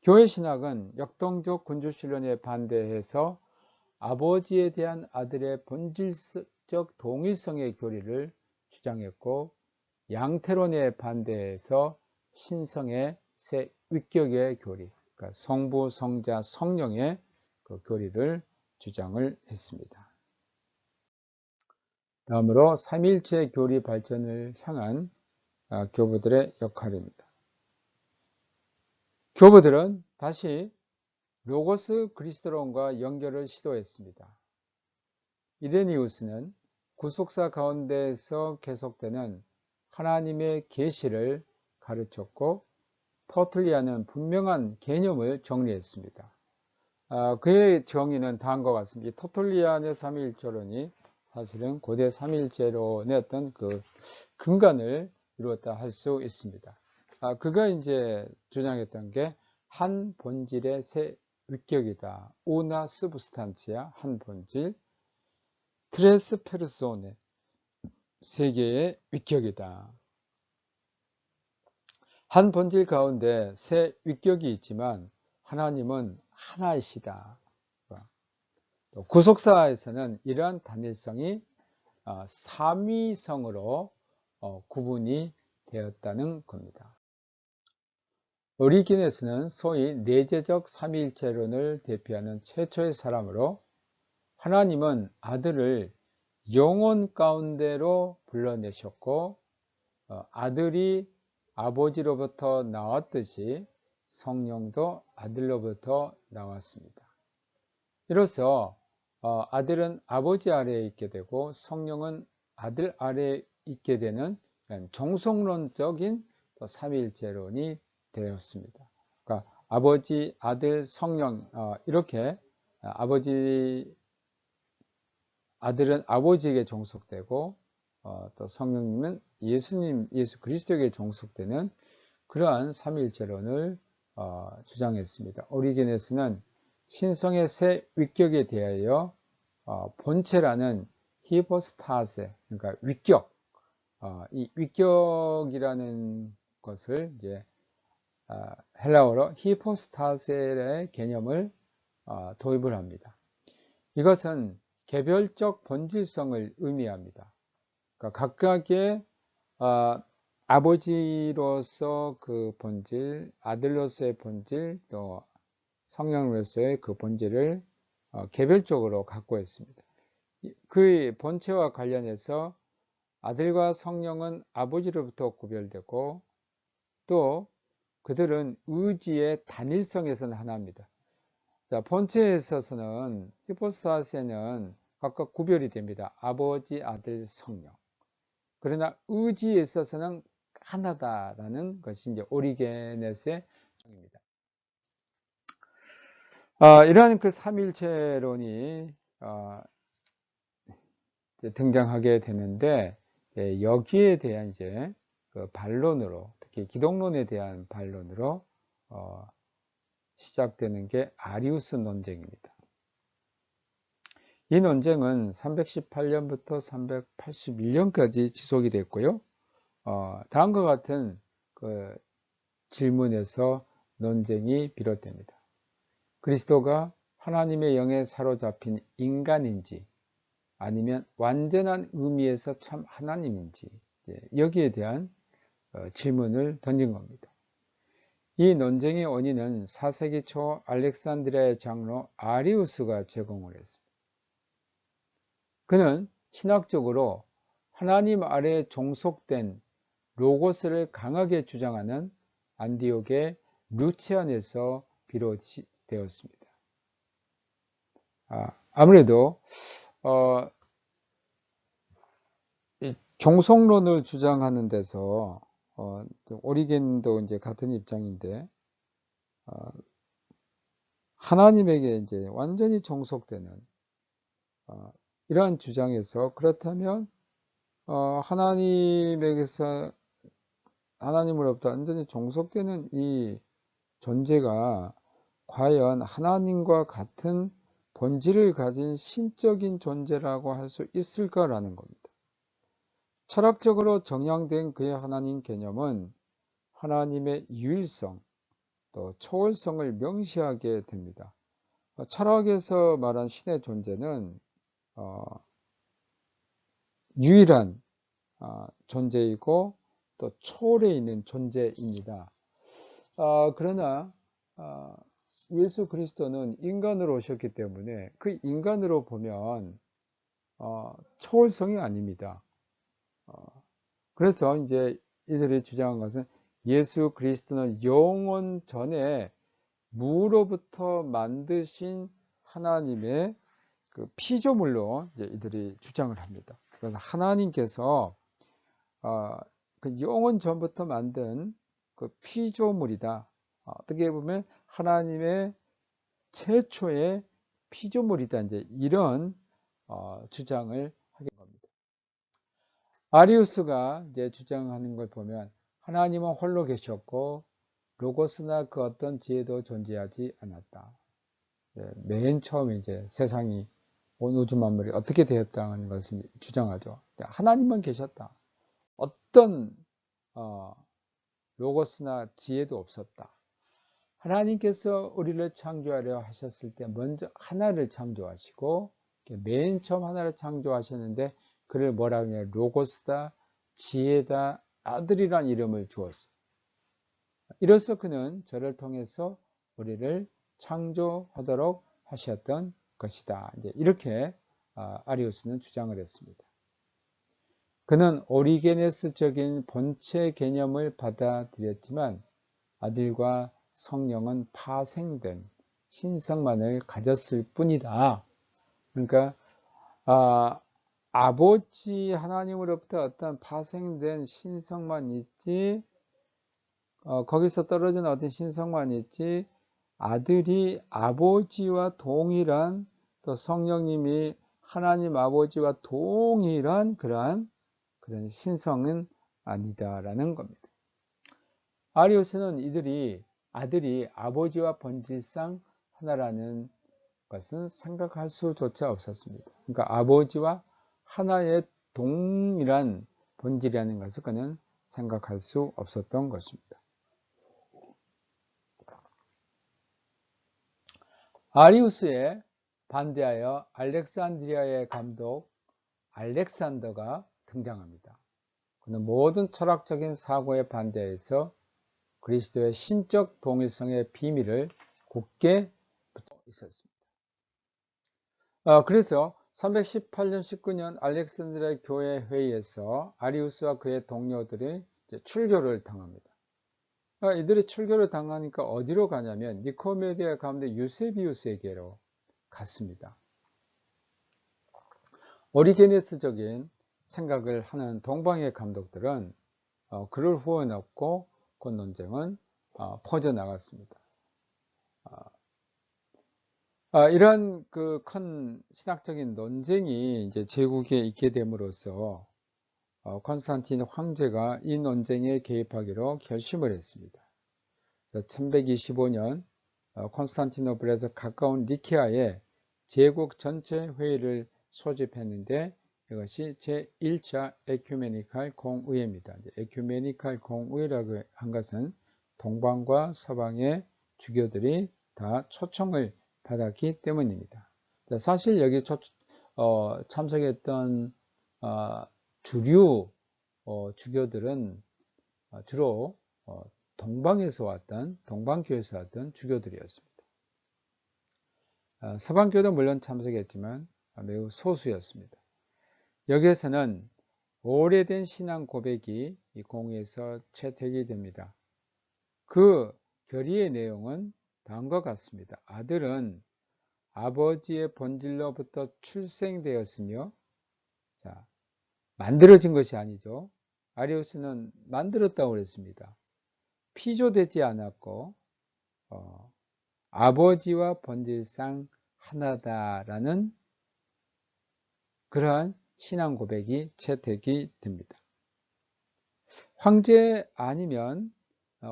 교회 신학은 역동적 군주신론에 반대해서 아버지에 대한 아들의 본질적 동일성의 교리를 주장했고, 양태론에 반대해서 신성의 세 위격의 교리, 그러니까 성부, 성자, 성령의 그 교리를 주장을 했습니다. 다음으로 삼위일체 교리 발전을 향한 교부들의 역할입니다. 교부들은 다시 로고스 그리스도론과 연결을 시도했습니다. 이레니우스는 구속사 가운데에서 계속되는 하나님의 계시를 가르쳤고, 터툴리아는 분명한 개념을 정리했습니다. 그의 정의는 다음과 같습니다. 터툴리안의 삼위일체론이 사실은 고대 삼위일체론의 어떤 그 근간을 이루었다 할 수 있습니다. 그가 이제 주장했던 게 한 본질의 세 위격이다. 우나 스브스탄치아, 한 본질, 트레스 페르소네, 세 개의 위격이다. 한 본질 가운데 세 위격이 있지만 하나님은 하나이시다. 구속사에서는 이러한 단일성이 삼위성으로 구분이 되었다는 겁니다. 오리게네스는 소위 내재적 삼위일체론을 대표하는 최초의 사람으로, 하나님은 아들을 영혼 가운데로 불러내셨고, 아들이 아버지로부터 나왔듯이 성령도 아들로부터 나왔습니다. 이로써 아들은 아버지 아래에 있게 되고 성령은 아들 아래에 있게 되는 종속론적인 삼위일체론이 되었습니다. 그러니까 아버지, 아들, 성령 이렇게 아들은 아버지에게 종속되고 또 성령님은 예수 그리스도에게 종속되는 그러한 삼위일체론을 주장했습니다. 오리게네스는 신성의 세 위격에 대하여 본체라는 히포스타세, 그러니까 위격, 이 위격이라는 것을 이제 헬라어로 히포스타세의 개념을 도입을 합니다. 이것은 개별적 본질성을 의미합니다. 그러니까 각각의 아버지로서 그 본질, 아들로서의 본질, 또 성령으로서의 그 본질을 개별적으로 갖고 있습니다. 그의 본체와 관련해서 아들과 성령은 아버지로부터 구별되고, 또 그들은 의지의 단일성에서는 하나입니다. 자, 본체에 있어서는 히포스타세는 각각 구별이 됩니다. 아버지, 아들, 성령. 그러나 의지에 있어서는 하나다라는 것이 이제 오리게네스의 주장입니다. 이러한 그 삼위일체론이 등장하게 되는데, 여기에 대한 이제 그 반론으로, 특히 기독론에 대한 반론으로 시작되는 게 아리우스 논쟁입니다. 이 논쟁은 318년부터 381년까지 지속이 됐고요. 다음과 같은 그 질문에서 논쟁이 비롯됩니다. 그리스도가 하나님의 영에 사로잡힌 인간인지, 아니면 완전한 의미에서 참 하나님인지, 여기에 대한 질문을 던진 겁니다. 이 논쟁의 원인은 4세기 초 알렉산드리아의 장로 아리우스가 제공을 했습니다. 그는 신학적으로 하나님 아래에 종속된 로고스를 강하게 주장하는 안디옥의 루치안에서 비롯이 되었습니다. 아무래도 종속론을 주장하는 데서 오리겐도 이제 같은 입장인데, 하나님에게 이제 완전히 종속되는 이러한 주장에서, 그렇다면 하나님에게서 하나님으로부터 완전히 종속되는 이 존재가 과연 하나님과 같은 본질을 가진 신적인 존재라고 할 수 있을까라는 겁니다. 철학적으로 정향된 그의 하나님 개념은 하나님의 유일성, 또 초월성을 명시하게 됩니다. 철학에서 말한 신의 존재는 유일한 존재이고 또 초월해 있는 존재입니다. 그러나 예수 그리스도는 인간으로 오셨기 때문에 그 인간으로 보면 초월성이 아닙니다. 그래서 이제 이들이 주장한 것은 예수 그리스도는 영원 전에 무로부터 만드신 하나님의 그 피조물로 이제 이들이 주장을 합니다. 그래서 하나님께서 그 영원 전부터 만든 그 피조물이다. 어떻게 보면 하나님의 최초의 피조물이다. 이제 이런 주장을 하게 됩니다. 아리우스가 이제 주장하는 걸 보면 하나님은 홀로 계셨고 로고스나 그 어떤 지혜도 존재하지 않았다. 맨 처음에 이제 세상이 온 우주 만물이 어떻게 되었다는 것을 주장하죠. 하나님만 계셨다. 어떤 로고스나 지혜도 없었다. 하나님께서 우리를 창조하려 하셨을 때 먼저 하나를 창조하시고 맨 처음 하나를 창조하셨는데 그를 뭐라 하냐, 로고스다, 지혜다, 아들이란 이름을 주었어요. 이로써 그는 저를 통해서 우리를 창조하도록 하셨던 것이다. 이제 이렇게 아리우스는 주장을 했습니다. 그는 오리게네스적인 본체 개념을 받아들였지만 아들과 성령은 파생된 신성만을 가졌을 뿐이다. 그러니까 아버지 하나님으로부터 어떤 파생된 신성만 있지, 거기서 떨어진 어떤 신성만 있지, 아들이 아버지와 동일한, 또 성령님이 하나님 아버지와 동일한 그런 신성은 아니다라는 겁니다. 아리우스는 아들이 아버지와 본질상 하나라는 것은 생각할 수조차 없었습니다. 그러니까 아버지와 하나의 동일한 본질이라는 것을 그는 생각할 수 없었던 것입니다. 아리우스에 반대하여 알렉산드리아의 감독 알렉산더가 등장합니다. 그는 모든 철학적인 사고에 반대해서 그리스도의 신적 동일성의 비밀을 굳게 붙어 있었습니다. 그래서 318년 19년 알렉산드리아 교회 회의에서 아리우스와 그의 동료들이 출교를 당합니다. 이들이 출교를 당하니까 어디로 가냐면 니코메디아 가운데 유세비우스에게로 갔습니다. 오리게네스적인 생각을 하는 동방의 감독들은 그를 후원했고 그 논쟁은 퍼져나갔습니다. 이런 그 큰 신학적인 논쟁이 이제 제국에 있게 됨으로써 콘스탄틴 황제가 이 논쟁에 개입하기로 결심을 했습니다. 1125년 콘스탄티노플에서 가까운 니케아에 제국 전체 회의를 소집했는데 이것이 제1차 에큐메니칼 공의회입니다. 에큐메니칼 공의회라고 한 것은 동방과 서방의 주교들이 다 초청을 받았기 때문입니다. 사실 여기 참석했던 주류 주교들은 주로 동방에서 왔던, 동방교에서 왔던 주교들이었습니다. 서방교도 물론 참석했지만 매우 소수였습니다. 여기에서는 오래된 신앙 고백이 이 공의에서 채택이 됩니다. 그 결의의 내용은 다음과 같습니다. 아들은 아버지의 본질로부터 출생되었으며, 만들어진 것이 아니죠. 아리우스는 만들었다고 그랬습니다. 피조되지 않았고 아버지와 본질상 하나다라는 그러한 신앙 고백이 채택이 됩니다. 황제 아니면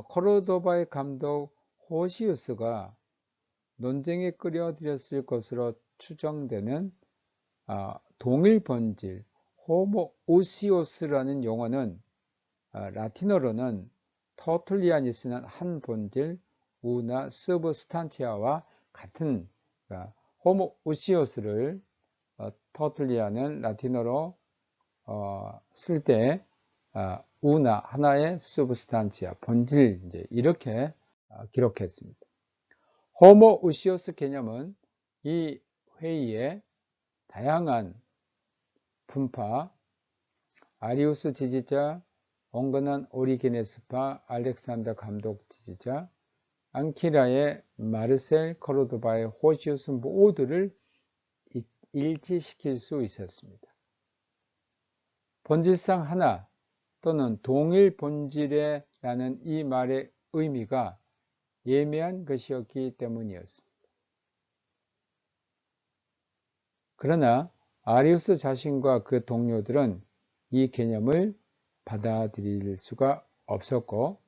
코르도바의 감독 호시우스가 논쟁에 끌어들였을 것으로 추정되는 동일 본질 호모우시오스라는 용어는 라틴어로는 터툴리아니스는 한 본질 우나 서브스탄티아와 같은 호모우시오스를 터툴리아는 라틴어로 쓸 때 우나 하나의 서브스탄티아 본질 이렇게 기록했습니다. 호모우시오스 개념은 이 회의에 다양한 분파, 아리우스 지지자, 온건한 오리게네스파, 알렉산더 감독 지지자, 앙키라의 마르셀, 코르도바의 호시우스 모두를 일치시킬 수 있었습니다. 본질상 하나 또는 동일 본질에라는 이 말의 의미가 예매한 것이었기 때문이었습니다. 그러나 아리우스 자신과 그 동료들은 이 개념을 받아들일 수가 없었고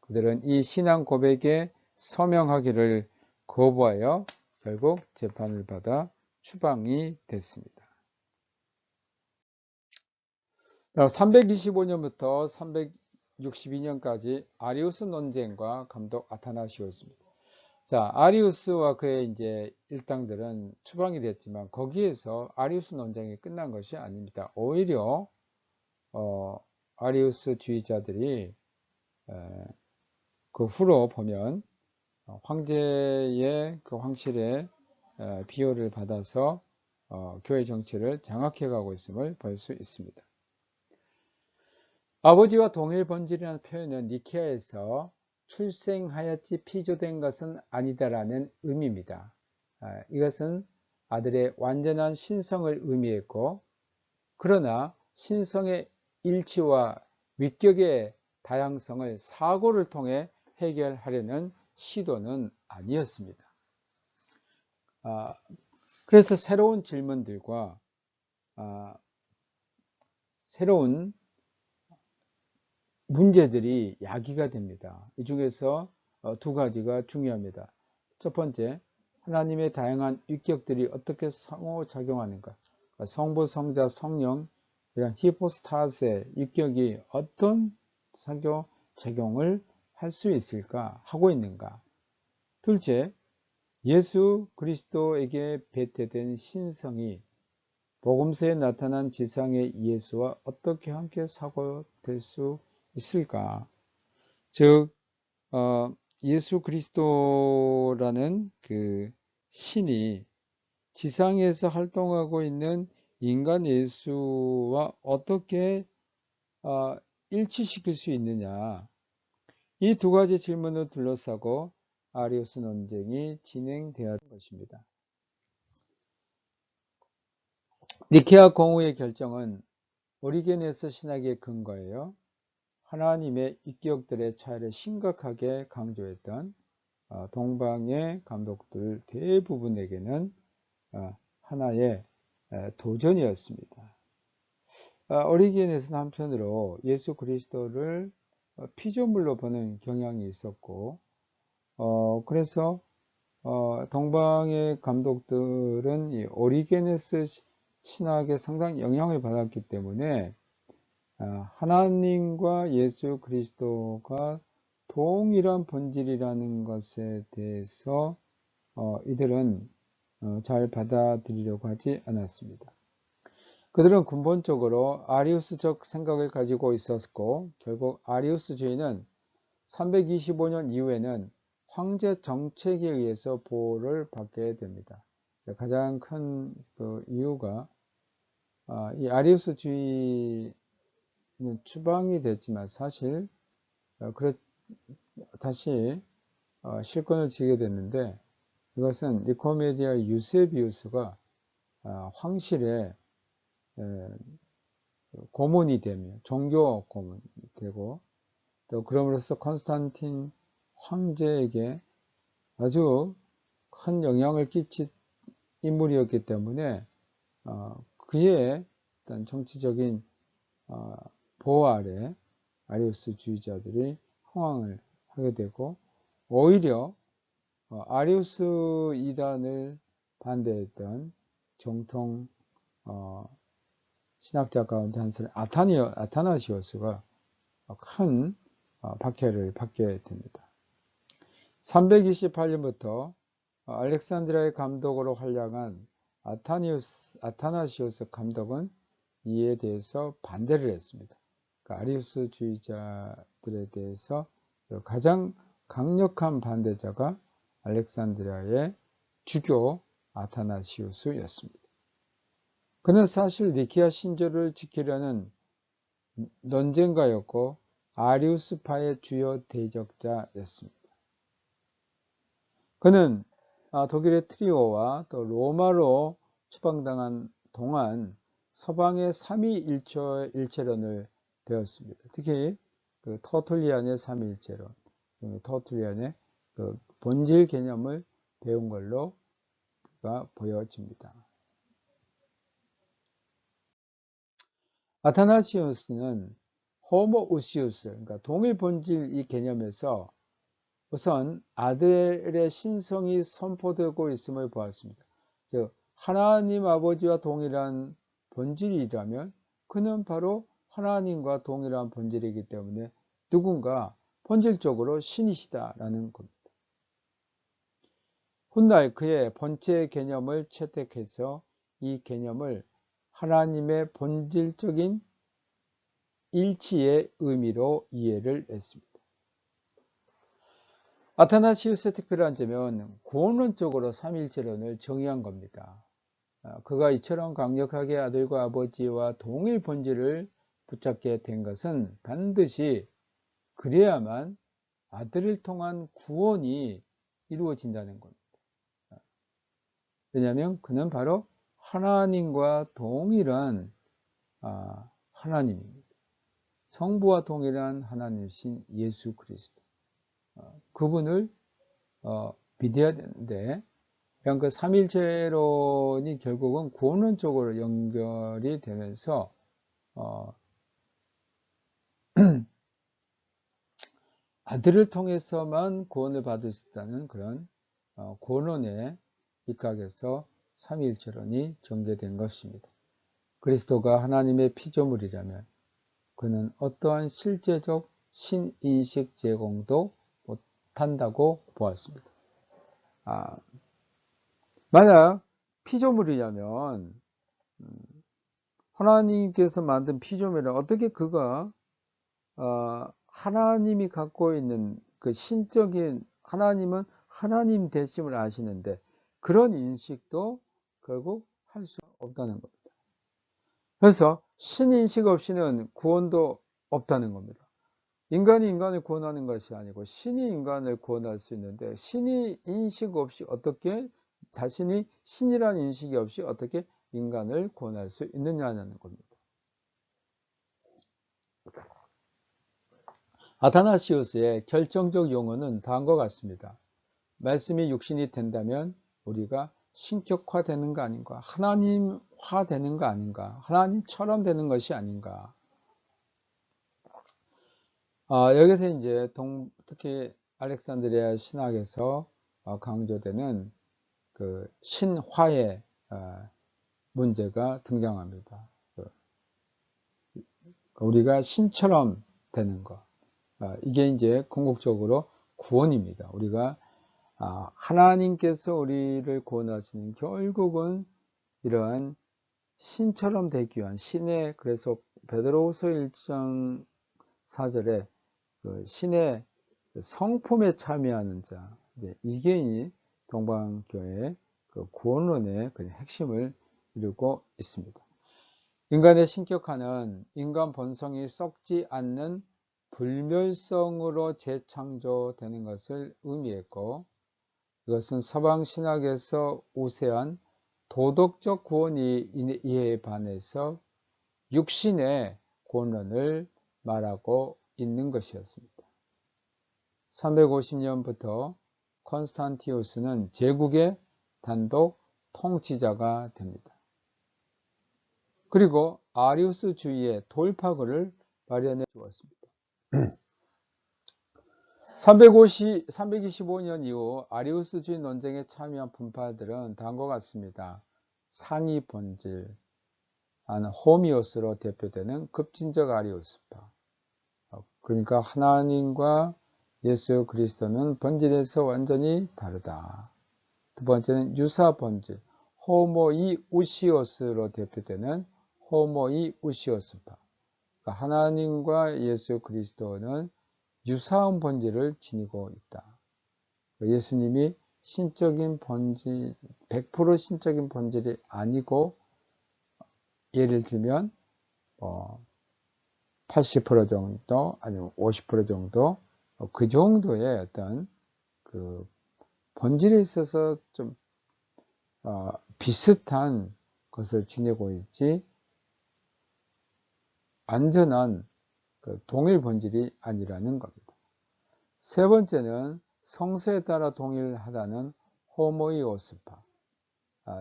그들은 이 신앙 고백에 서명하기를 거부하여 결국 재판을 받아 추방이 됐습니다. 325년부터 362년까지 아리우스 논쟁과 감독 아타나시오스입니다. 자, 아리우스와 그의 이제 일당들은 추방이 됐지만 거기에서 아리우스 논쟁이 끝난 것이 아닙니다. 오히려 아리우스 주의자들이 그 후로 보면 황제의 그 황실의 비호를 받아서 교회 정치를 장악해 가고 있음을 볼 수 있습니다. 아버지와 동일 본질이라는 표현은 니케아에서 출생하였지 피조된 것은 아니다라는 의미입니다. 이것은 아들의 완전한 신성을 의미했고 그러나 신성의 일치와 위격의 다양성을 사고를 통해 해결하려는 시도는 아니었습니다. 그래서 새로운 질문들과 새로운 문제들이 야기가 됩니다. 이 중에서 두 가지가 중요합니다. 첫 번째, 하나님의 다양한 위격들이 어떻게 상호작용하는가. 성부, 성자, 성령 이런 히포스타스의 위격이 어떤 작용을 할 수 있을까, 하고 있는가. 둘째, 예수 그리스도에게 배태된 신성이 복음서에 나타난 지상의 예수와 어떻게 함께 사고될 수 있을까? 즉 예수 그리스도라는 그 신이 지상에서 활동하고 있는 인간 예수와 어떻게 일치시킬 수 있느냐, 이 두 가지 질문을 둘러싸고 아리우스 논쟁이 진행되었던 것입니다. 니케아 공의의 결정은 오리게네스 신학의 근거예요. 하나님의 인격들의 차이를 심각하게 강조했던 동방의 감독들 대부분에게는 하나의 도전이었습니다. 오리게네스는 한편으로 예수 그리스도를 피조물로 보는 경향이 있었고 그래서 동방의 감독들은 이 오리게네스 신학에 상당히 영향을 받았기 때문에 하나님과 예수 그리스도가 동일한 본질이라는 것에 대해서 이들은 잘 받아들이려고 하지 않았습니다. 그들은 근본적으로 아리우스적 생각을 가지고 있었고 결국 아리우스주의는 325년 이후에는 황제 정책에 의해서 보호를 받게 됩니다. 가장 큰 그 이유가 이 아리우스주의는 추방이 됐지만 사실 다시 실권을 쥐게 됐는데 이것은 니코메디아 유세비우스가 황실에 고문이 되며 종교 고문이 되고, 또 그럼으로써 콘스탄틴 황제에게 아주 큰 영향을 끼친 인물이었기 때문에 그의 어떤 정치적인 보호 아래 아리우스주의자들이 흥황을 하게 되고, 오히려 아리우스 이단을 반대했던 정통 신학자 가운데 한 사람 아타나시오스가 큰 박해를 받게 됩니다. 328년부터 알렉산드리아의 감독으로 활약한 아타나시오스 감독은 이에 대해서 반대를 했습니다. 그러니까 아리우스주의자들에 대해서 가장 강력한 반대자가 알렉산드리아의 주교 아타나시우스였습니다. 그는 사실 니케아 신조를 지키려는 논쟁가였고 아리우스파의 주요 대적자였습니다. 그는 독일의 트리오와 또 로마로 추방당한 동안 서방의 삼위일체론을 배웠습니다. 특히 그 터툴리안의 삼위일체론, 터툴리안의 그 본질 개념을 배운 걸로 보여집니다. 아타나시우스는 호모우시우스, 그러니까 동일 본질 이 개념에서 우선 아들의 신성이 선포되고 있음을 보았습니다. 즉 하나님 아버지와 동일한 본질이라면 그는 바로 하나님과 동일한 본질이기 때문에 누군가 본질적으로 신이시다라는 겁니다. 훗날 그의 본체 개념을 채택해서 이 개념을 하나님의 본질적인 일치의 의미로 이해를 했습니다. 아타나시우스의 특별한 점은 구원론적으로 삼위일체론을 정의한 겁니다. 그가 이처럼 강력하게 아들과 아버지와 동일 본질을 붙잡게 된 것은 반드시 그래야만 아들을 통한 구원이 이루어진다는 겁니다. 왜냐하면 그는 바로 하나님과 동일한 하나님입니다. 성부와 동일한 하나님이신 예수 그리스도, 그분을 믿어야 되는데, 그 삼일체론이 결국은 구원론적으로 연결이 되면서 아들을 통해서만 구원을 받을 수 있다는 그런 구원론에 입각해서 삼위일체론이 전개된 것입니다. 그리스도가 하나님의 피조물이라면 그는 어떠한 실제적 신인식 제공도 못한다고 보았습니다. 만약 피조물이라면 하나님께서 만든 피조물이라면 어떻게 그가 하나님이 갖고 있는 그 신적인, 하나님은 하나님 되심을 아시는데 그런 인식도 결국 할 수 없다는 겁니다. 그래서 신인식 없이는 구원도 없다는 겁니다. 인간이 인간을 구원하는 것이 아니고 신이 인간을 구원할 수 있는데, 신이 인식 없이 어떻게, 자신이 신이라는 인식이 없이 어떻게 인간을 구원할 수 있느냐는 겁니다. 아타나시우스의 결정적 용어는 다음과 같습니다. 말씀이 육신이 된다면 우리가 신격화되는 거 아닌가, 하나님화되는 거 아닌가, 하나님처럼 되는 것이 아닌가. 여기서 이제 특히 알렉산드리아 신학에서 강조되는 그 신화의 문제가 등장합니다. 우리가 신처럼 되는 것, 이게 이제 궁극적으로 구원입니다. 우리가 하나님께서 우리를 구원하시는, 결국은 이러한 신처럼 되기 위한 신의, 그래서 베드로후서 1장 4절에 그 신의 성품에 참여하는 자, 이게 동방교회의 그 구원론의 그 핵심을 이루고 있습니다. 인간의 신격화는 인간 본성이 썩지 않는 불멸성으로 재창조되는 것을 의미했고, 이것은 서방 신학에서 우세한 도덕적 구원 이해에 반해서 육신의 권원을 말하고 있는 것이었습니다. 350년부터 콘스탄티우스는 제국의 단독 통치자가 됩니다. 그리고 아리우스주의의 돌파구를 마련해 주었습니다. 325년 이후 아리우스주의 논쟁에 참여한 분파들은 다음과 같습니다. 상위 본질, 호미오스로 대표되는 급진적 아리우스파. 그러니까 하나님과 예수 그리스도는 본질에서 완전히 다르다. 두 번째는 유사 본질, 호모이우시오스로 대표되는 호모이우시오스파. 그러니까 하나님과 예수 그리스도는 유사한 본질을 지니고 있다. 예수님이 신적인 본질, 100% 신적인 본질이 아니고, 예를 들면 80% 정도 아니면 50% 정도 그 정도의 어떤 그 본질에 있어서 좀 비슷한 것을 지니고 있지 완전한 그 동일 본질이 아니라는 겁니다. 세 번째는 성서에 따라 동일하다는 호모이오스파.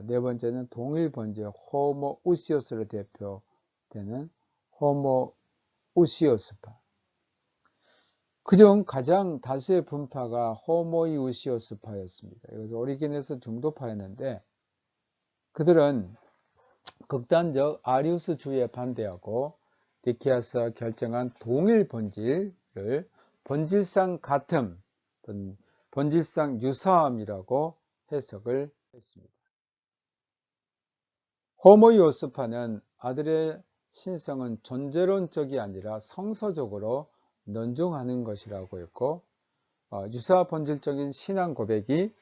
네 번째는 동일 본질 호모우시오스로 대표되는 호모우시오스파. 그중 가장 다수의 분파가 호모이우시오스파였습니다. 그래서 오리겐에서 중도파였는데 그들은 극단적 아리우스주의에 반대하고 니케아스가 결정한 동일 본질을 본질상 같음, 본질상 유사함이라고 해석을 했습니다. 호모이오스파는 아들의 신성은 존재론적이 아니라 성서적으로 논증하는 것이라고 했고, 유사 본질적인 신앙 고백이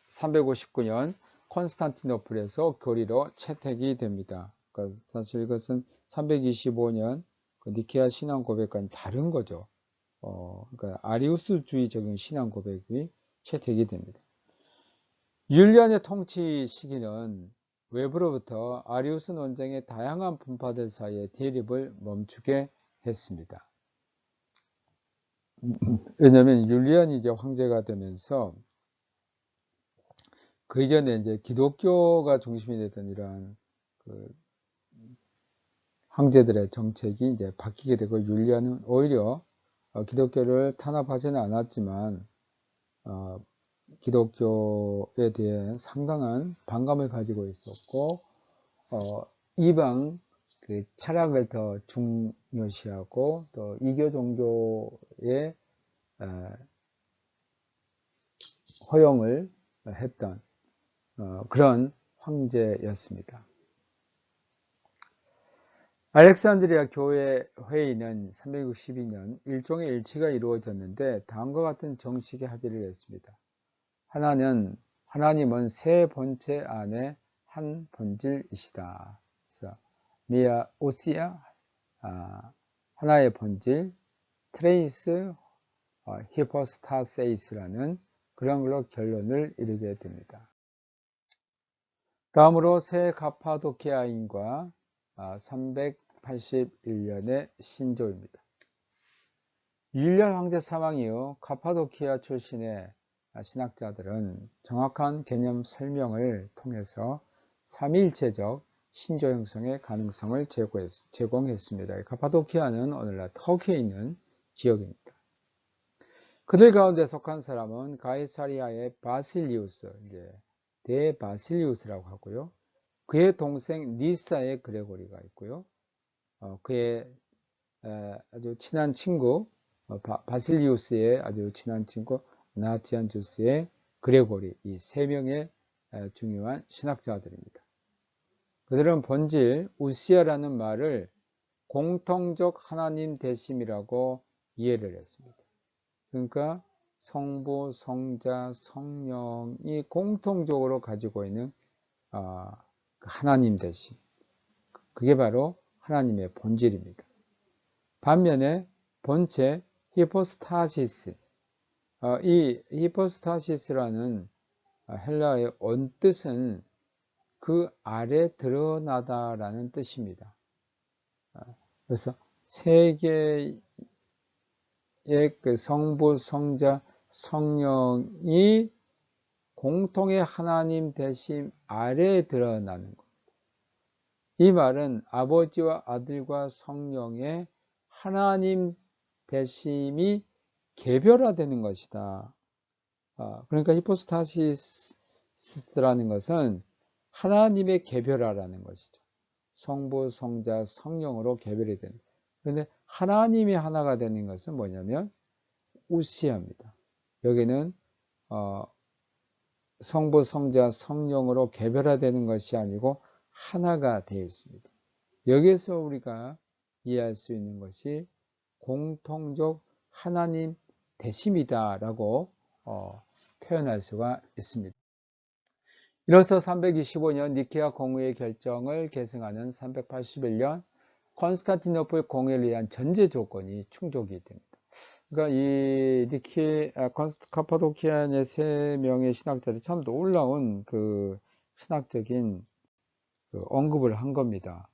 359년 콘스탄티노플에서 교리로 채택이 됩니다. 그러니까 사실 이것은 325년 니케아 신앙 고백과는 다른 거죠. 그러니까 아리우스주의적인 신앙 고백이 채택이 됩니다. 율리안의 통치 시기는 외부로부터 아리우스 논쟁의 다양한 분파들 사이의 대립을 멈추게 했습니다. 왜냐하면 율리안이 이제 황제가 되면서 그 이전에 이제 기독교가 중심이 됐던 이러한 그 황제들의 정책이 이제 바뀌게 되고 율리안은 오히려 기독교를 탄압하지는 않았지만 기독교에 대해 상당한 반감을 가지고 있었고 이방 그 철학을 더 중요시하고 또 이교 종교의 허용을 했던 그런 황제였습니다. 알렉산드리아 교회 회의는 362년 일종의 일치가 이루어졌는데 다음과 같은 정식의 합의를 했습니다. 하나님은 세 본체 안에 한 본질이시다. 그래서 미아 오시아 하나의 본질, 트레이스 히포스타세이스라는 그런 걸로 결론을 이루게 됩니다. 다음으로 새 가파도키아인과 381년의 신조입니다. 율리안 황제 사망 이후 가파도키아 출신의 신학자들은 정확한 개념 설명을 통해서 삼위일체적 신조 형성의 가능성을 제공했습니다. 가파도키아는 오늘날 터키에 있는 지역입니다. 그들 가운데 속한 사람은 가이사리아의 바실리우스, 대바실리우스라고 하고요. 그의 동생 니사의 그레고리가 있고요. 그의 아주 친한 친구 바실리우스의 아주 친한 친구 나티안주스의 그레고리, 이 세 명의 중요한 신학자들입니다. 그들은 본질 우시아라는 말을 공통적 하나님 대심이라고 이해를 했습니다. 그러니까 성부, 성자, 성령이 공통적으로 가지고 있는 하나님 대심, 그게 바로 하나님의 본질입니다. 반면에 본체 히포스타시스, 이 히포스타시스라는 헬라어의 원뜻은 그 아래 드러나다라는 뜻입니다. 그래서 세 개의 그 성부, 성자, 성령이 공통의 하나님 되심 아래에 드러나는 것. 이 말은 아버지와 아들과 성령의 하나님 되심이 개별화되는 것이다. 그러니까 히포스타시스라는 것은 하나님의 개별화라는 것이죠. 성부, 성자, 성령으로 개별이 되는. 그런데 하나님이 하나가 되는 것은 뭐냐면 우시아입니다. 여기는 성부, 성자, 성령으로 개별화되는 것이 아니고 하나가 되어 있습니다. 여기에서 우리가 이해할 수 있는 것이 공통적 하나님 되심이다라고 표현할 수가 있습니다. 이로써 325년 니케아 공의의 결정을 계승하는 381년 콘스탄티노플 공의를 위한 전제 조건이 충족이 됩니다. 그러니까 이 카파도키아의 세 명의 신학자들이 참 놀라운 그 신학적인 그 언급을 한 겁니다.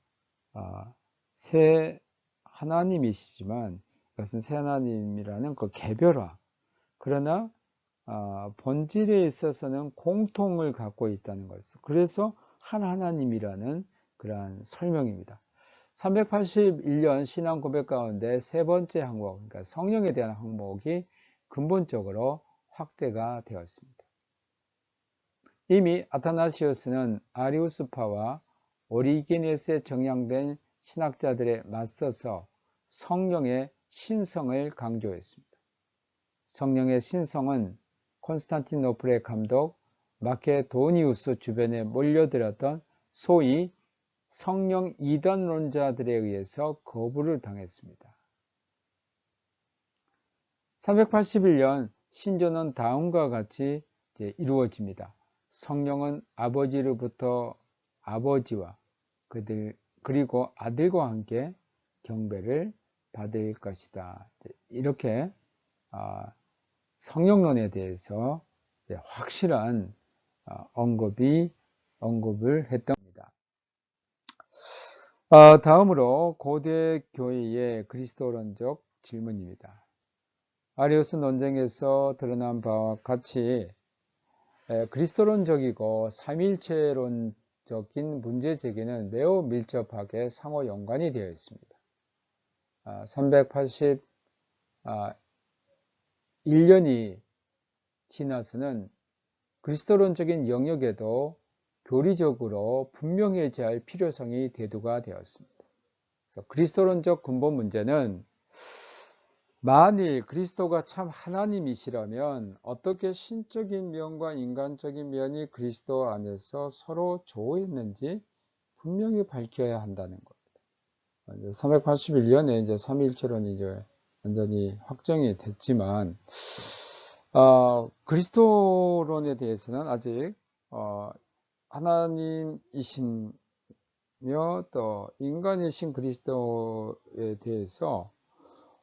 새 하나님이시지만 이것은 새 하나님이라는 그 개별화. 그러나 본질에 있어서는 공통을 갖고 있다는 것이죠. 그래서 한 하나님이라는 그러한 설명입니다. 381년 신앙 고백 가운데 세 번째 항목, 그러니까 성령에 대한 항목이 근본적으로 확대가 되었습니다. 이미 아타나시우스는 아리우스파와 오리게네스에 정향된 신학자들에 맞서서 성령의 신성을 강조했습니다. 성령의 신성은 콘스탄티노플의 감독 마케도니우스 주변에 몰려들었던 소위 성령 이단론자들에 의해서 거부를 당했습니다. 381년 신조는 다음과 같이 이루어집니다. 성령은 아버지로부터 아버지와 그리고 아들과 함께 경배를 받을 것이다. 이렇게 성령론에 대해서 확실한 언급을 했던 겁니다. 다음으로 고대 교회의 그리스도론적 질문입니다. 아리우스 논쟁에서 드러난 바와 같이 그리스도론적이고 삼위일체론적인 문제 제기는 매우 밀접하게 상호 연관이 되어 있습니다. 381년이 지나서는 그리스도론적인 영역에도 교리적으로 분명해져야 할 필요성이 대두가 되었습니다. 그래서 그리스도론적 근본 문제는 만일 그리스도가 참 하나님이시라면 어떻게 신적인 면과 인간적인 면이 그리스도 안에서 서로 조화했는지 분명히 밝혀야 한다는 겁니다. 381년에 이제 삼위일체론이 이제 완전히 확정이 됐지만, 그리스도론에 대해서는 아직, 하나님이시며 또 인간이신 그리스도에 대해서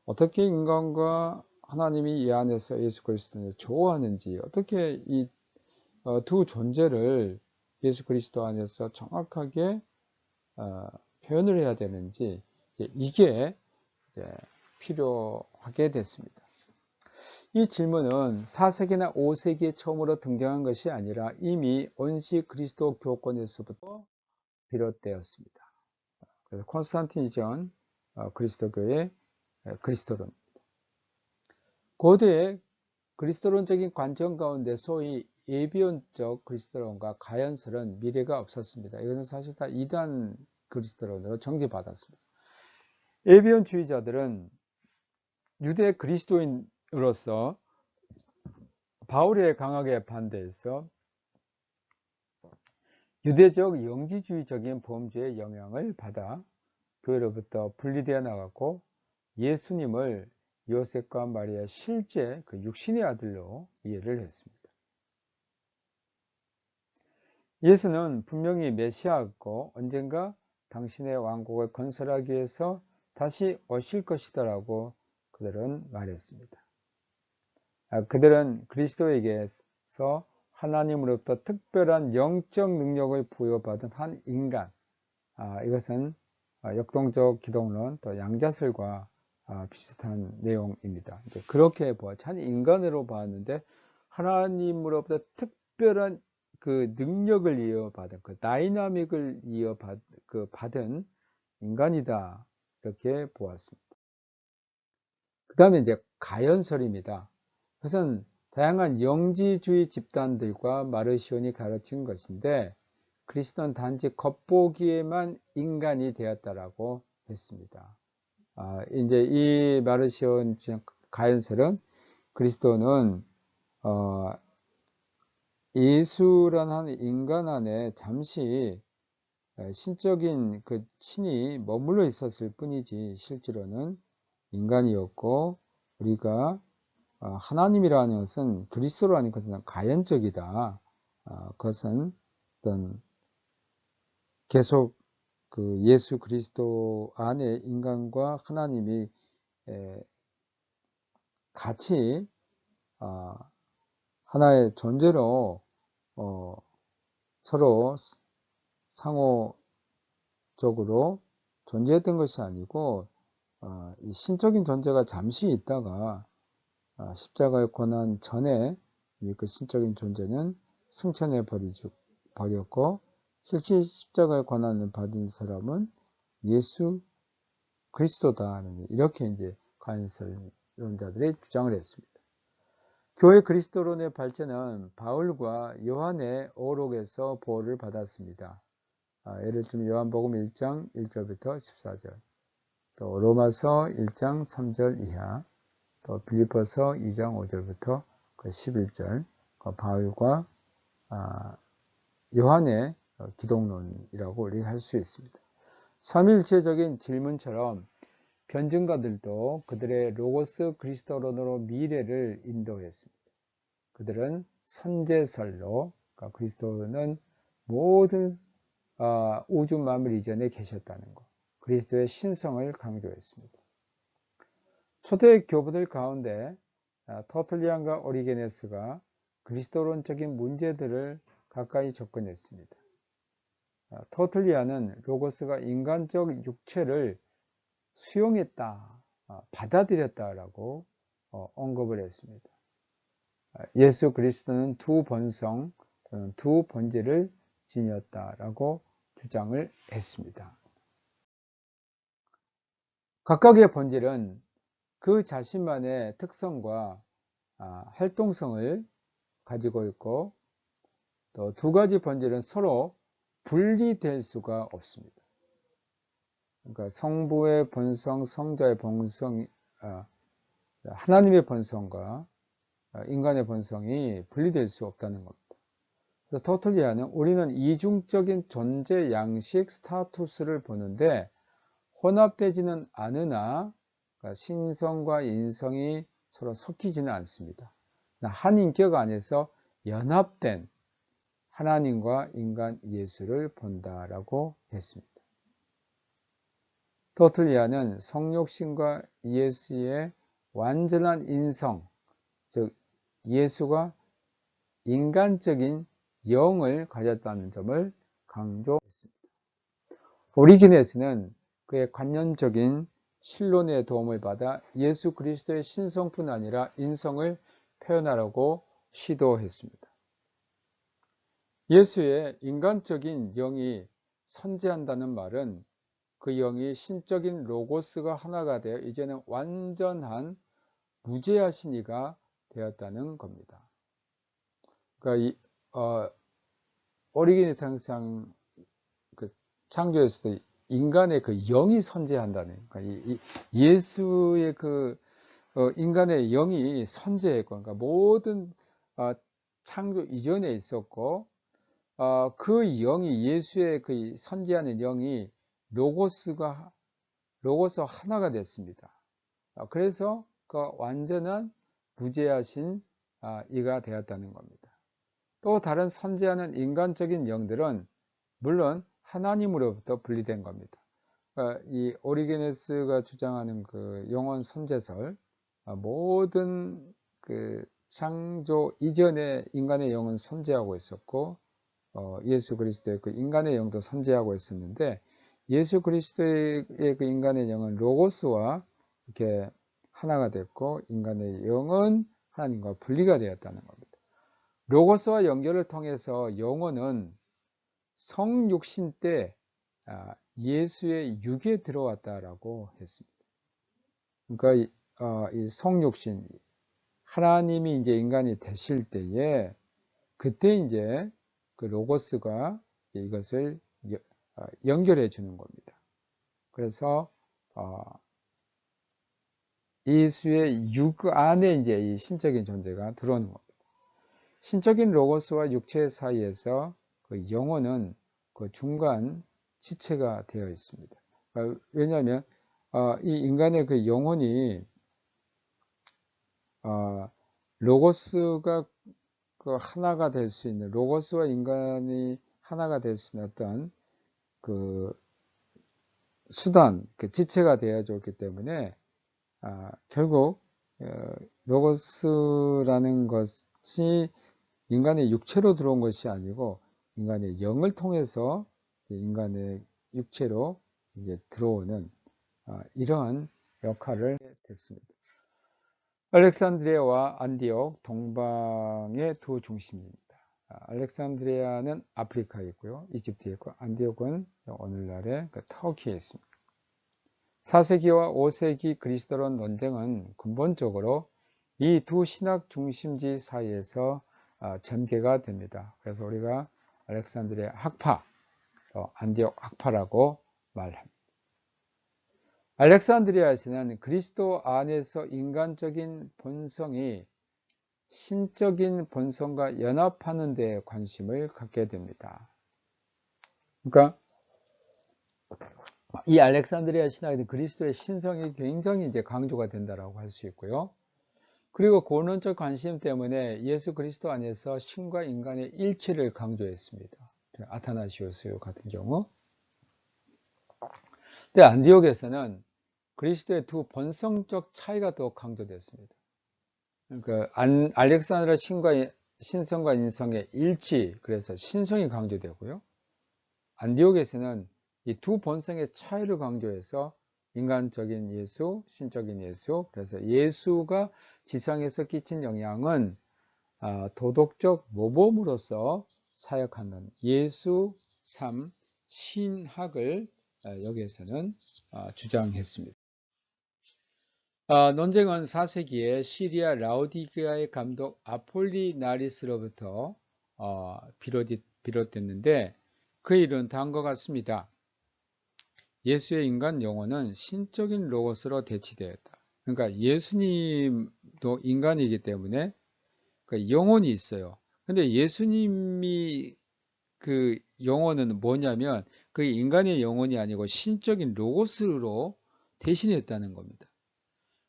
어떻게 인간과 하나님이 이 안에서 예수 그리스도를 조화하는지, 어떻게 이 두 존재를 예수 그리스도 안에서 정확하게 표현을 해야 되는지, 이게 이제 필요하게 됐습니다. 이 질문은 4세기나 5세기에 처음으로 등장한 것이 아니라 이미 원시 그리스도 교권에서부터 비롯되었습니다. 그래서 콘스탄틴 이전 그리스도교의 그리스도론. 고대의 그리스도론적인 관점 가운데 소위 예비론적 그리스도론과 가연설은 미래가 없었습니다. 이것은 사실 다 이단 그리스도론으로 정죄받았습니다. 예비론주의자들은 유대 그리스도인으로서 바울에 강하게 반대해서 유대적 영지주의적인 범죄의 영향을 받아 교회로부터 분리되어 나갔고 예수님을 요셉과 마리아 실제 그 육신의 아들로 이해를 했습니다. 예수는 분명히 메시아였고 언젠가 당신의 왕국을 건설하기 위해서 다시 오실 것이다라고 그들은 말했습니다. 그들은 그리스도에게서 하나님으로부터 특별한 영적 능력을 부여받은 한 인간, 이것은 역동적 기독론 또 양자설과 비슷한 내용입니다. 이제 그렇게 보았죠. 한 인간으로 봤는데 하나님으로부터 특별한 그 능력을 이어받은 그 다이나믹을 받은 인간이다. 이렇게 보았습니다. 그 다음에 이제 가연설입니다. 그것은 다양한 영지주의 집단들과 마르시온이 가르친 것인데 그리스도는 단지 겉보기에만 인간이 되었다라고 했습니다. 이제 이 마르시온 가연설은 그리스도는 예수라는 인간 안에 잠시 신적인 그 신이 머물러 있었을 뿐이지 실제로는 인간이었고 우리가 하나님이라는 것은 그리스도라는 것은 가연적이다. 그것은 어떤 계속 그 예수 그리스도 안에 인간과 하나님이 같이 하나의 존재로 서로 상호적으로 존재했던 것이 아니고 이 신적인 존재가 잠시 있다가 십자가의 고난 전에 그 신적인 존재는 승천해 버렸고 실제 십자가의 고난을 받은 사람은 예수 그리스도다. 이렇게 이제 가인설론자들이 주장을 했습니다. 교회 그리스도론의 발전은 바울과 요한의 어록에서 보호를 받았습니다. 예를 들면 요한복음 1장 1절부터 14절, 또 로마서 1장 3절 이하, 또 빌립보서 2장 5절부터 11절, 바울과 요한의 기독론이라고 우리가 할 수 있습니다. 삼위일체적인 질문처럼 변증가들도 그들의 로고스 그리스도론으로 미래를 인도했습니다. 그들은 선제설로 그리스도는 모든 우주 만물 이전에 계셨다는 것, 그리스도의 신성을 강조했습니다. 초대 교부들 가운데 터툴리안과 오리게네스가 그리스도론적인 문제들을 가까이 접근했습니다. 터툴리안은 로고스가 인간적 육체를 수용했다, 받아들였다라고 언급을 했습니다. 예수 그리스도는 두 본성 또는 두 본질을 지녔다라고 주장을 했습니다. 각각의 본질은 그 자신만의 특성과 활동성을 가지고 있고 또 두 가지 본질은 서로 분리될 수가 없습니다. 그러니까 성부의 본성, 성자의 본성, 하나님의 본성과 인간의 본성이 분리될 수 없다는 겁니다. 그래서 터툴리안은 우리는 이중적인 존재 양식 스타투스를 보는데 혼합되지는 않으나 신성과 인성이 서로 섞이지는 않습니다. 한 인격 안에서 연합된 하나님과 인간 예수를 본다라고 했습니다. 터툴리안은 성육신과 예수의 완전한 인성, 즉 예수가 인간적인 영을 가졌다는 점을 강조했습니다. 오리지네스는 그의 관념적인 신론의 도움을 받아 예수 그리스도의 신성뿐 아니라 인성을 표현하려고 시도했습니다. 예수의 인간적인 영이 선재한다는 말은 그 영이 신적인 로고스가 하나가 되어 이제는 완전한 무죄하신 이가 되었다는 겁니다. 그러니까 오리지네스 항상 그 창조에서도 인간의 그 영이 선재한다는, 그러니까 예수의 그 인간의 영이 선재했고, 그러니까 모든 창조 이전에 있었고, 그 영이 예수의 그 선재하는 영이 로고스 하나가 됐습니다. 그래서 그 완전한 무죄하신 이가 되었다는 겁니다. 또 다른 선재하는 인간적인 영들은 물론 하나님으로부터 분리된 겁니다. 이 오리게네스가 주장하는 그 영원 선재설, 모든 그 창조 이전에 인간의 영은 선재하고 있었고 예수 그리스도의 그 인간의 영도 선재하고 있었는데 예수 그리스도의 그 인간의 영은 로고스와 이렇게 하나가 됐고, 인간의 영은 하나님과 분리가 되었다는 겁니다. 로고스와 연결을 통해서 영혼은 성육신 때 예수의 육에 들어왔다라고 했습니다. 그러니까 이 성육신, 하나님이 이제 인간이 되실 때에 그때 이제 그 로고스가 이것을 연결해 주는 겁니다. 그래서 예수의 육 안에 이제 이 신적인 존재가 들어오는 겁니다. 신적인 로고스와 육체 사이에서 그 영혼은 그 중간 지체가 되어 있습니다. 왜냐하면 이 인간의 그 영혼이 로고스가 그 하나가 될 수 있는, 로고스와 인간이 하나가 될 수 있는 어떤 그 수단, 그 지체가 되어 줬기 때문에 결국 로고스라는 것이 인간의 육체로 들어온 것이 아니고 인간의 영을 통해서 인간의 육체로 이제 들어오는 이러한 역할을 했습니다. 알렉산드리아와 안디옥, 동방의 두 중심입니다. 알렉산드리아는 아프리카에 있고요. 이집트에 있고, 안디옥은 오늘날의 그 터키에 있습니다. 4세기와 5세기 그리스도론 논쟁은 근본적으로 이 두 신학 중심지 사이에서 전개가 됩니다. 그래서 우리가 알렉산드리아 학파, 안디옥 학파라고 말합니다. 알렉산드리아에서는 그리스도 안에서 인간적인 본성이 신적인 본성과 연합하는 데 관심을 갖게 됩니다. 그러니까 이 알렉산드리아 신학에는 그리스도의 신성이 굉장히 이제 강조가 된다라고 할 수 있고요. 그리고 고론적 관심 때문에 예수 그리스도 안에서 신과 인간의 일치를 강조했습니다. 아타나시오스 같은 경우. 근데 안디옥에서는 그리스도의 두 본성적 차이가 더 강조됐습니다. 그러니까 알렉산드리아 신성과 인성의 일치, 그래서 신성이 강조되고요. 안디옥에서는 이 두 본성의 차이를 강조해서 인간적인 예수, 신적인 예수, 그래서 예수가 지상에서 끼친 영향은 도덕적 모범으로서 사역하는 예수 삶 신학을 여기에서는 주장했습니다. 논쟁은 4세기에 시리아 라오디게아의 감독 아폴리나리스로부터 비롯됐는데 그 일은 다음과 같습니다. 예수의 인간 영혼은 신적인 로고스로 대치되었다. 그러니까 예수님도 인간이기 때문에 그 영혼이 있어요. 근데 예수님이 그 영혼은 뭐냐면 그 인간의 영혼이 아니고 신적인 로고스로 대신했다는 겁니다.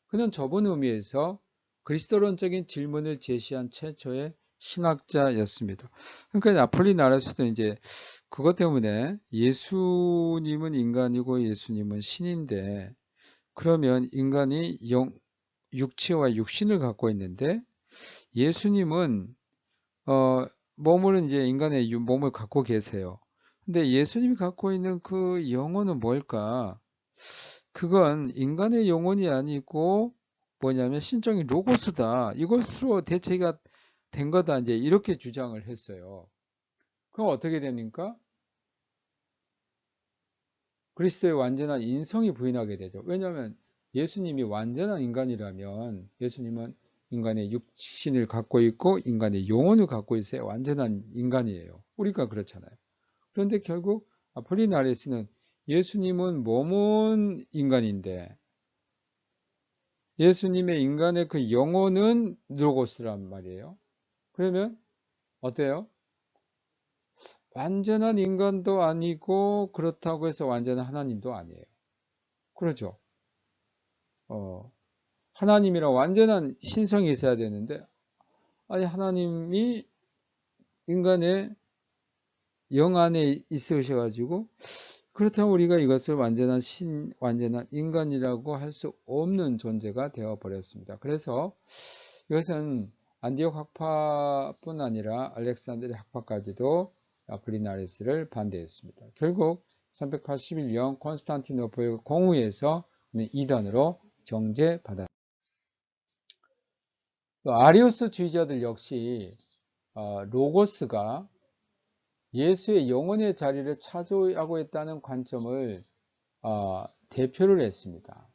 그는 좁은 의미에서 그리스도론적인 질문을 제시한 최초의 신학자였습니다. 그러니까 아폴리나리스도 이제 그것 때문에 예수님은 인간이고 예수님은 신인데 그러면 인간이 육체와 육신을 갖고 있는데 예수님은 몸은 이제 인간의 몸을 갖고 계세요. 근데 예수님이 갖고 있는 그 영혼은 뭘까? 그건 인간의 영혼이 아니고 뭐냐면 신적인 로고스다. 이것으로 대체가 된 거다. 이제 이렇게 주장을 했어요. 그럼 어떻게 됩니까? 그리스도의 완전한 인성이 부인하게 되죠. 왜냐하면 예수님이 완전한 인간이라면 예수님은 인간의 육신을 갖고 있고 인간의 영혼을 갖고 있어야 완전한 인간이에요. 우리가 그렇잖아요. 그런데 결국 아폴리나리스는 예수님은 몸은 인간인데 예수님의 인간의 그 영혼은 로고스란 말이에요. 그러면 어때요? 완전한 인간도 아니고 그렇다고 해서 완전한 하나님도 아니에요. 그렇죠? 하나님이랑 완전한 신성이 있어야 되는데 아니 하나님이 인간의 영 안에 있으셔가지고 그렇다면 우리가 이것을 완전한 인간이라고 할 수 없는 존재가 되어 버렸습니다. 그래서 이것은 안디옥 학파뿐 아니라 알렉산드리아 학파까지도 아폴리나리스를 반대했습니다. 결국 381년 콘스탄티노플 공의에서 이단으로 정죄받았습니다. 아리우스주의자들 역시 로고스가 예수의 영혼의 자리를 차지하고 있다는 관점을 대표를 했습니다.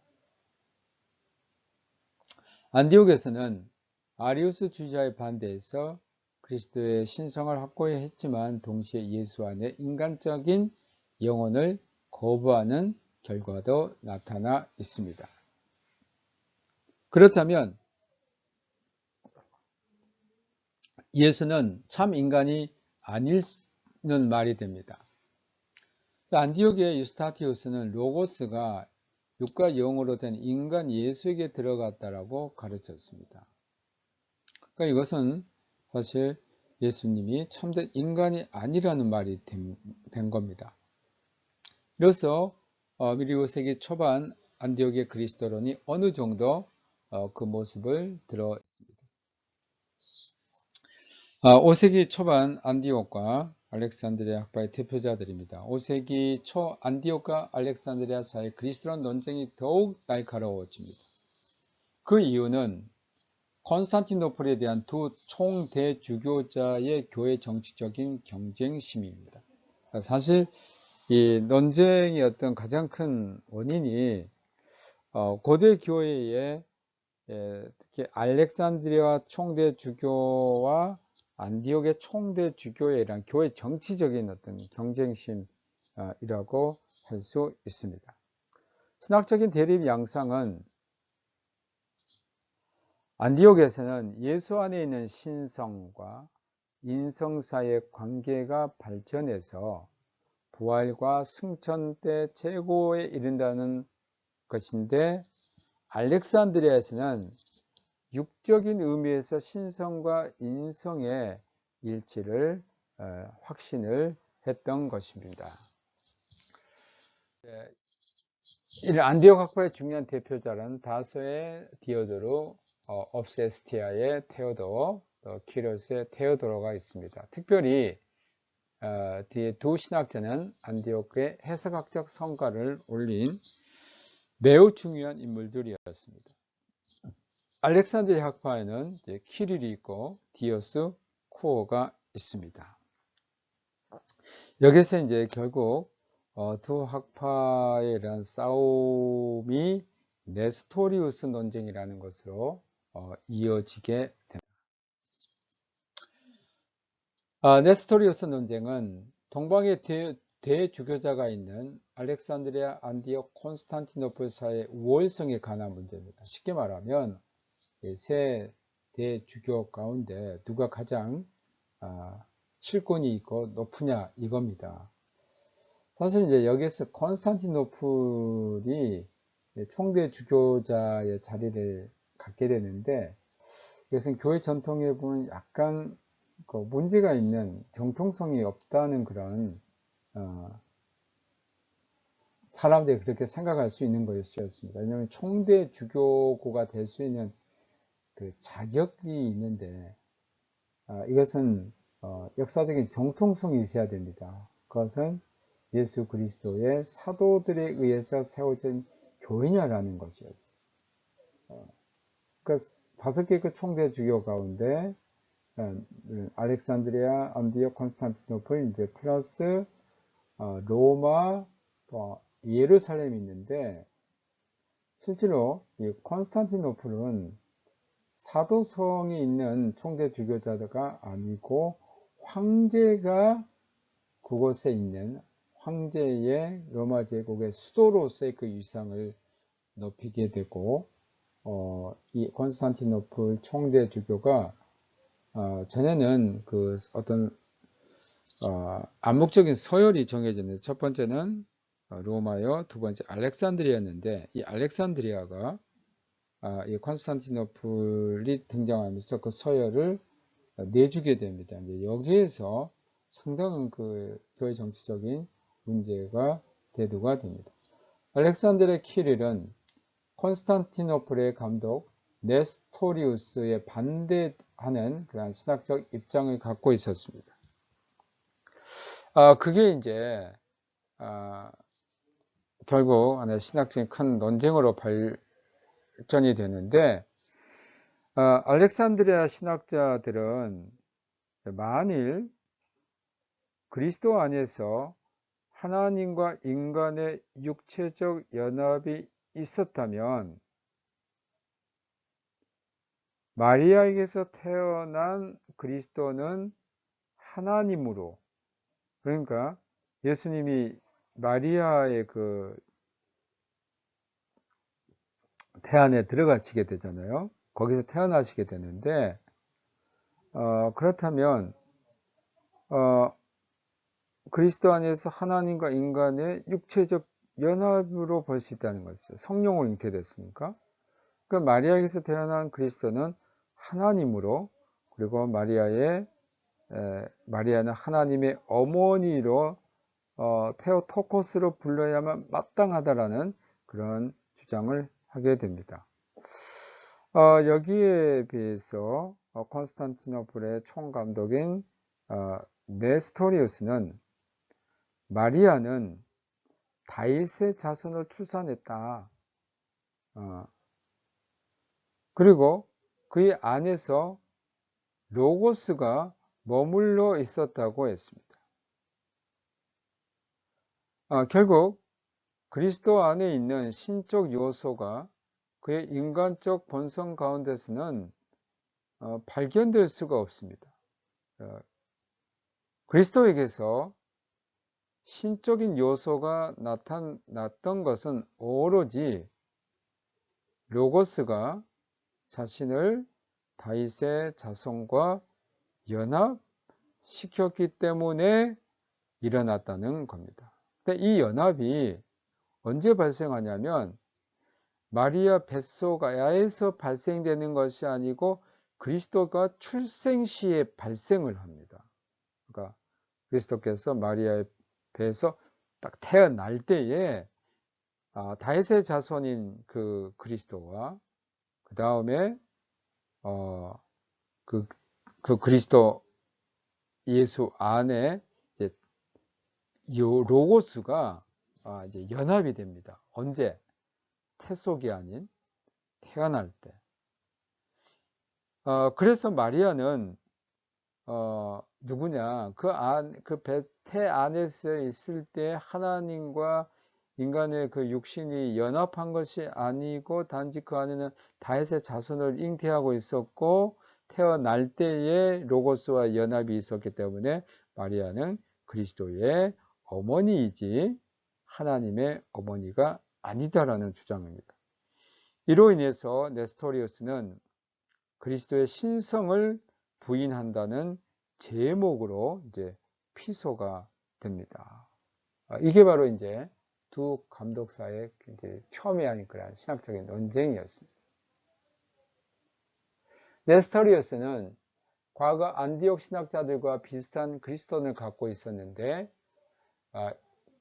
안디옥에서는 아리우스주의자의 반대에서 그리스도의 신성을 확고히 했지만 동시에 예수 안에 인간적인 영혼을 거부하는 결과도 나타나 있습니다. 그렇다면 예수는 참 인간이 아니는 말이 됩니다. 안디옥의 유스타티우스는 로고스가 육과 영으로 된 인간 예수에게 들어갔다라고 가르쳤습니다. 그러니까 이것은 사실 예수님이 참된 인간이 아니라는 말이 된 겁니다. 이로써 미리 5세기 초반 안디옥의 그리스도론이 어느 정도 그 모습을 들어 있습니다. 5세기 초반 안디옥과 알렉산드리아 학파의 대표자들입니다. 5세기 초 안디옥과 알렉산드리아 사이의 그리스도론 논쟁이 더욱 날카로워집니다. 그 이유는 콘스탄티노플에 대한 두 총대주교자의 교회 정치적인 경쟁심입니다. 사실 이 논쟁의 어떤 가장 큰 원인이 고대 교회의 특히 알렉산드리아 총대주교와 안디옥의 총대주교에 대한 교회 정치적인 어떤 경쟁심이라고 할 수 있습니다. 신학적인 대립 양상은 안디옥에서는 예수 안에 있는 신성과 인성 사이의 관계가 발전해서 부활과 승천 때 최고에 이른다는 것인데, 알렉산드리아에서는 육적인 의미에서 신성과 인성의 일치를 확신을 했던 것입니다. 안디옥 학파의 중요한 대표자는 다소의 디오도르, 업세스티아의 테오도, 키로스의 테오도로가 있습니다. 특별히 뒤에 두 신학자는 안디옥의 해석학적 성과를 올린 매우 중요한 인물들이었습니다. 알렉산드리아 학파에는 키릴이 있고 디오스 쿠오가 있습니다. 여기서 이제 결국 두 학파에 대한 싸움이 네스토리우스 논쟁이라는 것으로 이어지게 됩니다. 네스토리우스 논쟁은 동방의 대주교자가 있는 알렉산드리아, 안디옥, 콘스탄티노플 사이의 우월성에 관한 문제입니다. 쉽게 말하면 세 대주교 가운데 누가 가장 실권이 있고 높으냐 이겁니다. 사실 이제 여기서 콘스탄티노플이 총대 주교자의 자리를 갖게 되는데, 이것은 교회 전통에 보면 약간 문제가 있는, 정통성이 없다는 그런 사람들이 그렇게 생각할 수 있는 것이었습니다. 왜냐하면 총대 주교고가 될 수 있는 그 자격이 있는데 이것은 역사적인 정통성이 있어야 됩니다. 그것은 예수 그리스도의 사도들에 의해서 세워진 교회냐라는 것이었어요. 그러니까 5개 그 총대 주교 가운데 알렉산드리아, 안디옥, 콘스탄티노플 이제 플러스 로마, 예루살렘이 있는데, 실제로 이 콘스탄티노플은 사도성이 있는 총대 주교자가 아니고 황제가 그곳에 있는 황제의 로마 제국의 수도로서의 그 위상을 높이게 되고, 이 콘스탄티노플 총대 주교가 전에는 그 어떤 암묵적인 서열이 정해졌는데, 첫 번째는 로마요, 두 번째 알렉산드리아였는데, 이 알렉산드리아가 이 콘스탄티노플이 등장하면서 그 서열을 내주게 됩니다. 이제 여기에서 상당한 그 교회 정치적인 문제가 대두가 됩니다. 알렉산드르 키릴은 콘스탄티노플의 감독 네스토리우스에 반대하는 그런 신학적 입장을 갖고 있었습니다. 그게 이제 결국 신학적인 큰 논쟁으로 발전이 되는데, 알렉산드리아 신학자들은 만일 그리스도 안에서 하나님과 인간의 육체적 연합이 있었다면 마리아에게서 태어난 그리스도는 하나님으로, 그러니까 예수님이 마리아의 그 태안에 들어가시게 되잖아요. 거기서 태어나시게 되는데, 그렇다면 그리스도 안에서 하나님과 인간의 육체적 연합으로 볼 수 있다는 것이죠. 성령으로 잉태됐으니까. 그러니까 마리아에게서 태어난 그리스도는 하나님으로, 그리고 마리아는 하나님의 어머니로 테오토코스로 불러야만 마땅하다라는 그런 주장을 하게 됩니다. 여기에 비해서 콘스탄티노플의 총감독인 네스토리우스는 마리아는 다윗의 자손을 출산했다. 그리고 그의 안에서 로고스가 머물러 있었다고 했습니다. 결국 그리스도 안에 있는 신적 요소가 그의 인간적 본성 가운데서는 발견될 수가 없습니다. 그리스도에게서 신적인 요소가 나타났던 것은 오로지 로고스가 자신을 다윗의 자손과 연합시켰기 때문에 일어났다는 겁니다. 근데 이 연합이 언제 발생하냐면 마리아 뱃속에서 발생되는 것이 아니고 그리스도가 출생 시에 발생을 합니다. 그러니까 그리스도께서 마리아의 배에서 딱 태어날 때에 다윗의 자손인 그 그리스도와 그 다음에 그 그리스도 예수 안에 이제 로고스가 이제 연합이 됩니다. 언제? 태속이 아닌 태어날 때. 그래서 마리아는 누구냐? 태 안에서 있을 때 하나님과 인간의 그 육신이 연합한 것이 아니고 단지 그 안에는 다윗의 자손을 잉태하고 있었고 태어날 때에 로고스와 연합이 있었기 때문에 마리아는 그리스도의 어머니이지 하나님의 어머니가 아니다라는 주장입니다. 이로 인해서 네스토리우스는 그리스도의 신성을 부인한다는 제목으로 이제 피소가 됩니다. 이게 바로 이제 두 감독 사이의 이제 첨예한 그런 신학적인 논쟁이었습니다. 네스토리우스는 과거 안디옥 신학자들과 비슷한 그리스도를 갖고 있었는데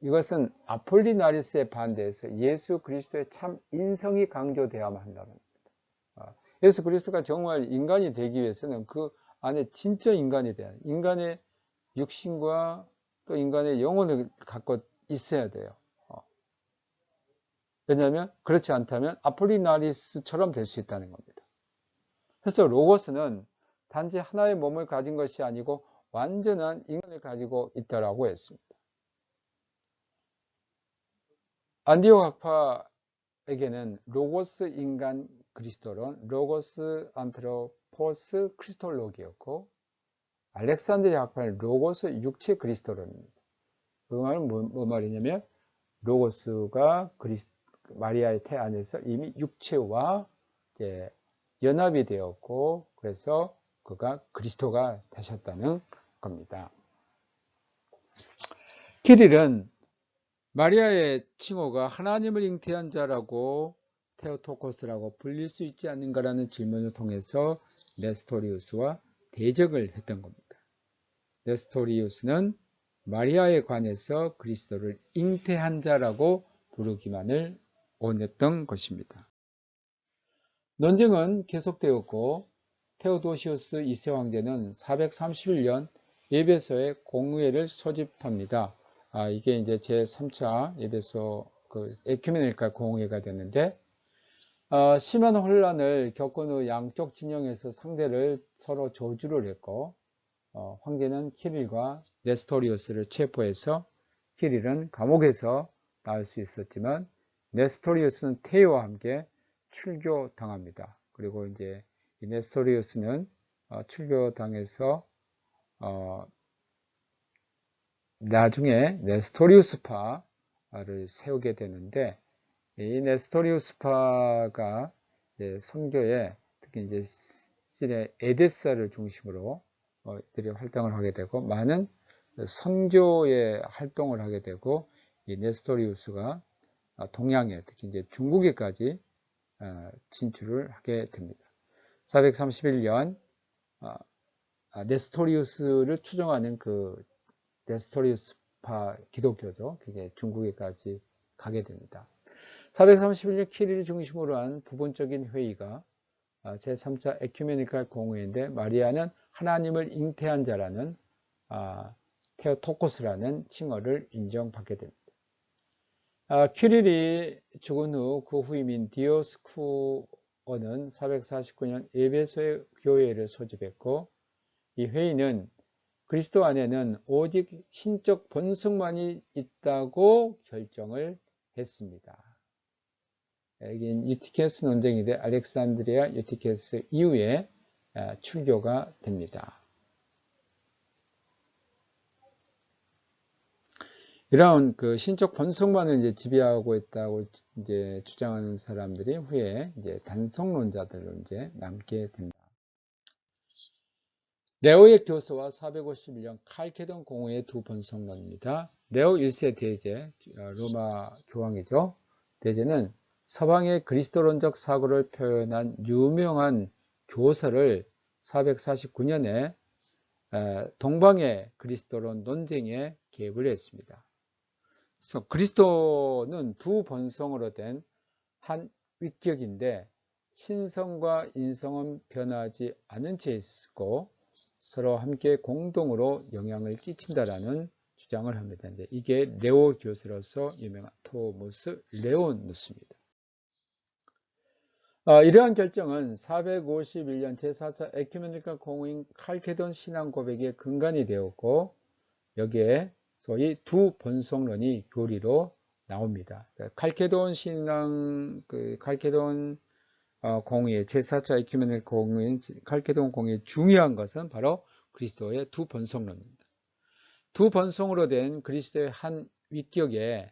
이것은 아폴리나리스에 반대해서 예수 그리스도의 참 인성이 강조되어야만 한다는 겁니다. 예수 그리스도가 정말 인간이 되기 위해서는 그 안에 진짜 인간이 돼야 돼요. 인간의 육신과 또 인간의 영혼을 갖고 있어야 돼요. 왜냐하면 그렇지 않다면 아폴리나리스처럼 될 수 있다는 겁니다. 그래서 로고스는 단지 하나의 몸을 가진 것이 아니고 완전한 인간을 가지고 있다라고 했습니다. 안디옥 학파에게는 로고스 인간 그리스도론, 로고스 안트로포스 크리스톨로기였고, 알렉산드리아 학파는 로고스 육체 그리스도론입니다. 그 말은 뭐 말이냐면 로고스가 마리아의 태 안에서 이미 육체와 이제 연합이 되었고 그래서 그가 그리스도가 되셨다는 겁니다. 키릴은 마리아의 칭호가 하나님을 잉태한 자라고 테오토코스라고 불릴 수 있지 않는가라는 질문을 통해서 네스토리우스와 대적을 했던 겁니다. 네스토리우스는 마리아에 관해서 그리스도를 잉태한 자라고 부르기만을 원했던 것입니다. 논쟁은 계속되었고 테오도시우스 2세 황제는 431년 에베소에 공회를 소집합니다. 이게 이제 제 3차 예배소 그 에큐메니칼 공회가 됐는데, 심한 혼란을 겪은 후 양쪽 진영에서 상대를 서로 저주를 했고, 황제는 키릴과 네스토리우스를 체포해서 키릴은 감옥에서 나올 수 있었지만 네스토리우스는 태요와 함께 출교당합니다. 그리고 이제 이 네스토리우스는 출교당해서 나중에 네스토리우스파를 세우게 되는데, 이 네스토리우스파가 선교에 특히 이제 시리아 에데사를 중심으로 들이 활동을 하게 되고, 많은 선교의 활동을 하게 되고, 이 네스토리우스가 동양에 특히 이제 중국에까지 진출을 하게 됩니다. 431년 네스토리우스를 추종하는 그 네스토리우스파 기독교죠. 그게 중국에까지 가게 됩니다. 431년 키릴을 중심으로 한 부분적인 회의가 제3차 에큐메니칼 공회인데, 마리아는 하나님을 잉태한 자라는 테오토코스라는 칭호를 인정받게 됩니다. 키릴이 죽은 후 그 후임인 디오스쿠어는 449년 에베소의 교회를 소집했고, 이 회의는 그리스도 안에는 오직 신적 본성만이 있다고 결정을 했습니다. 여긴 유티케스 논쟁인데 알렉산드리아 유티케스 이후에 출교가 됩니다. 이런 그 신적 본성만을 이제 지배하고 있다고 이제 주장하는 사람들이 후에 이제 단성론자들로 이제 남게 됩니다. 레오의 교서와 451년 칼케돈 공회의 두 본성론입니다. 레오 1세 대제, 로마 교황이죠. 대제는 서방의 그리스도론적 사고를 표현한 유명한 교서를 449년에 동방의 그리스도론 논쟁에 개입을 했습니다. 그래서 그리스도는 두 본성으로 된 한 위격인데, 신성과 인성은 변하지 않은 채 있고 서로 함께 공동으로 영향을 끼친다라는 주장을 합니다. 이게 레오 교수로서 유명한 토무스 레오누스입니다. 이러한 결정은 451년 제4차 에큐메니칼 공회인 칼케돈 신앙 고백의 근간이 되었고, 여기에 소위 두 본성론이 교리로 나옵니다. 칼케돈 신앙, 칼케돈 공의, 제4차 에큐메니칼 공의, 칼케돈 공의의 중요한 것은 바로 그리스도의 두 본성론입니다. 두 본성으로 된 그리스도의 한 위격에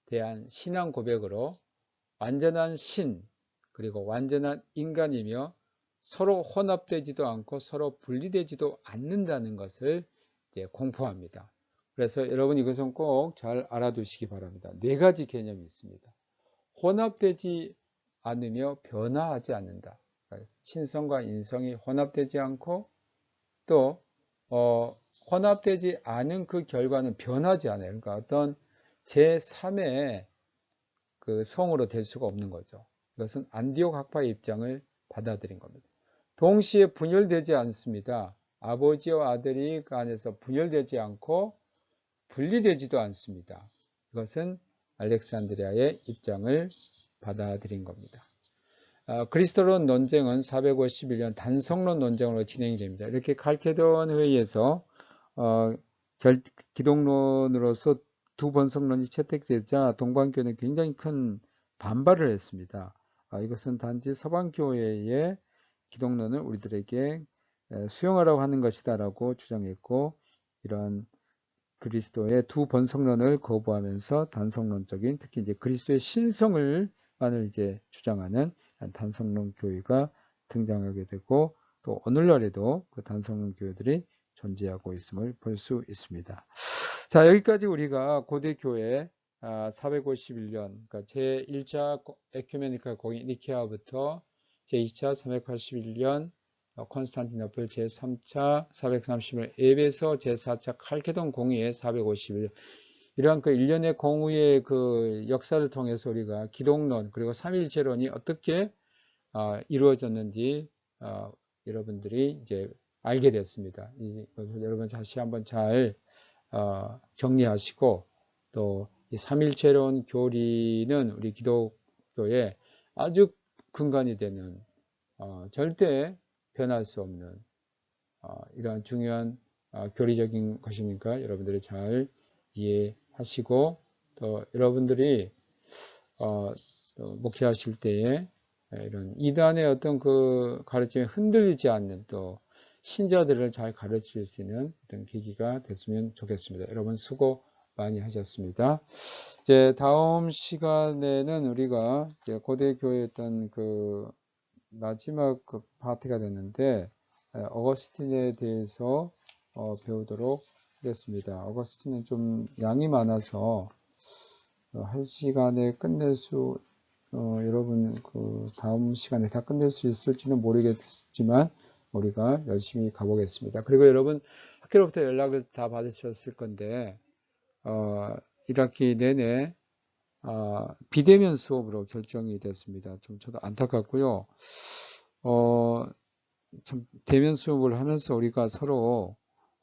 대한 신앙 고백으로 완전한 신, 그리고 완전한 인간이며 서로 혼합되지도 않고 서로 분리되지도 않는다는 것을 이제 공포합니다. 그래서 여러분 이것은 꼭 잘 알아두시기 바랍니다. 네 가지 개념이 있습니다. 혼합되지 않으며 변화하지 않는다. 신성과 인성이 혼합되지 않고, 또 혼합되지 않은 그 결과는 변하지 않아요. 그러니까 어떤 제3의 그 성으로 될 수가 없는 거죠. 이것은 안디옥 학파의 입장을 받아들인 겁니다. 동시에 분열되지 않습니다. 아버지와 아들이 그 안에서 분열되지 않고 분리되지도 않습니다. 이것은 알렉산드리아의 입장을 받아들인 겁니다. 그리스도론 논쟁은 451년 단성론 논쟁으로 진행이 됩니다. 이렇게 칼케돈 회의에서 기독론으로서 두 본성론이 채택되자 동방교회는 굉장히 큰 반발을 했습니다. 이것은 단지 서방교회의 기독론을 우리들에게 수용하라고 하는 것이다라고 주장했고, 이런 그리스도의 두 본성론을 거부하면서 단성론적인, 특히 이제 그리스도의 신성을만을 이제 주장하는 단성론 교회가 등장하게 되고, 또 오늘날에도 그 단성론 교회들이 존재하고 있음을 볼 수 있습니다. 자, 여기까지 우리가 고대교회 451년, 그러니까 제1차 에큐메니칼 공의 니케아부터 제2차 381년 콘스탄티노플 제3차 430년 에베소 제4차 칼케돈 공의회 451년, 이러한 그 일련의 공의의 그 역사를 통해서 우리가 기독론 그리고 삼위일체론이 어떻게 이루어졌는지 여러분들이 이제 알게 됐습니다. 이것을 여러분 다시 한번 잘 정리하시고 또 이 삼일체론 교리는 우리 기독교의 아주 근간이 되는 절대 변할 수 없는 이러한 중요한 교리적인 것이니까 여러분들이 잘 이해하시고 또 여러분들이 또 목회하실 때에 이런 이단의 어떤 그 가르침에 흔들리지 않는 또 신자들을 잘 가르칠 수 있는 어떤 계기가 됐으면 좋겠습니다. 여러분 수고 많이 하셨습니다. 이제 다음 시간에는 우리가 이제 고대 교회의 어떤 그 마지막 그 파트가 됐는데 어거스틴에 대해서 배우도록 하겠습니다. 어거스틴은 좀 양이 많아서 한 시간에 끝낼 수 여러분 그 다음 시간에 다 끝낼 수 있을지는 모르겠지만 우리가 열심히 가보겠습니다. 그리고 여러분 학교로부터 연락을 다 받으셨을 건데 1학기 내내 비대면 수업으로 결정이 됐습니다. 좀 저도 안타깝고요. 참 대면 수업을 하면서 우리가 서로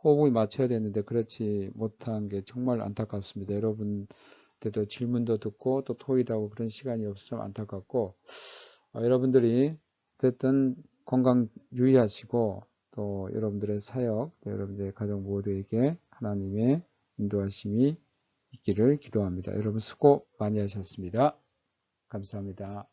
호흡을 맞춰야 되는데 그렇지 못한 게 정말 안타깝습니다. 여러분들도 질문도 듣고 또 토의도 하고 그런 시간이 없어서 안타깝고 여러분들이 어쨌든 건강 유의하시고 또 여러분들의 사역, 또 여러분들의 가족 모두에게 하나님의 인도하심이 있기를 기도합니다. 여러분 수고 많이 하셨습니다. 감사합니다.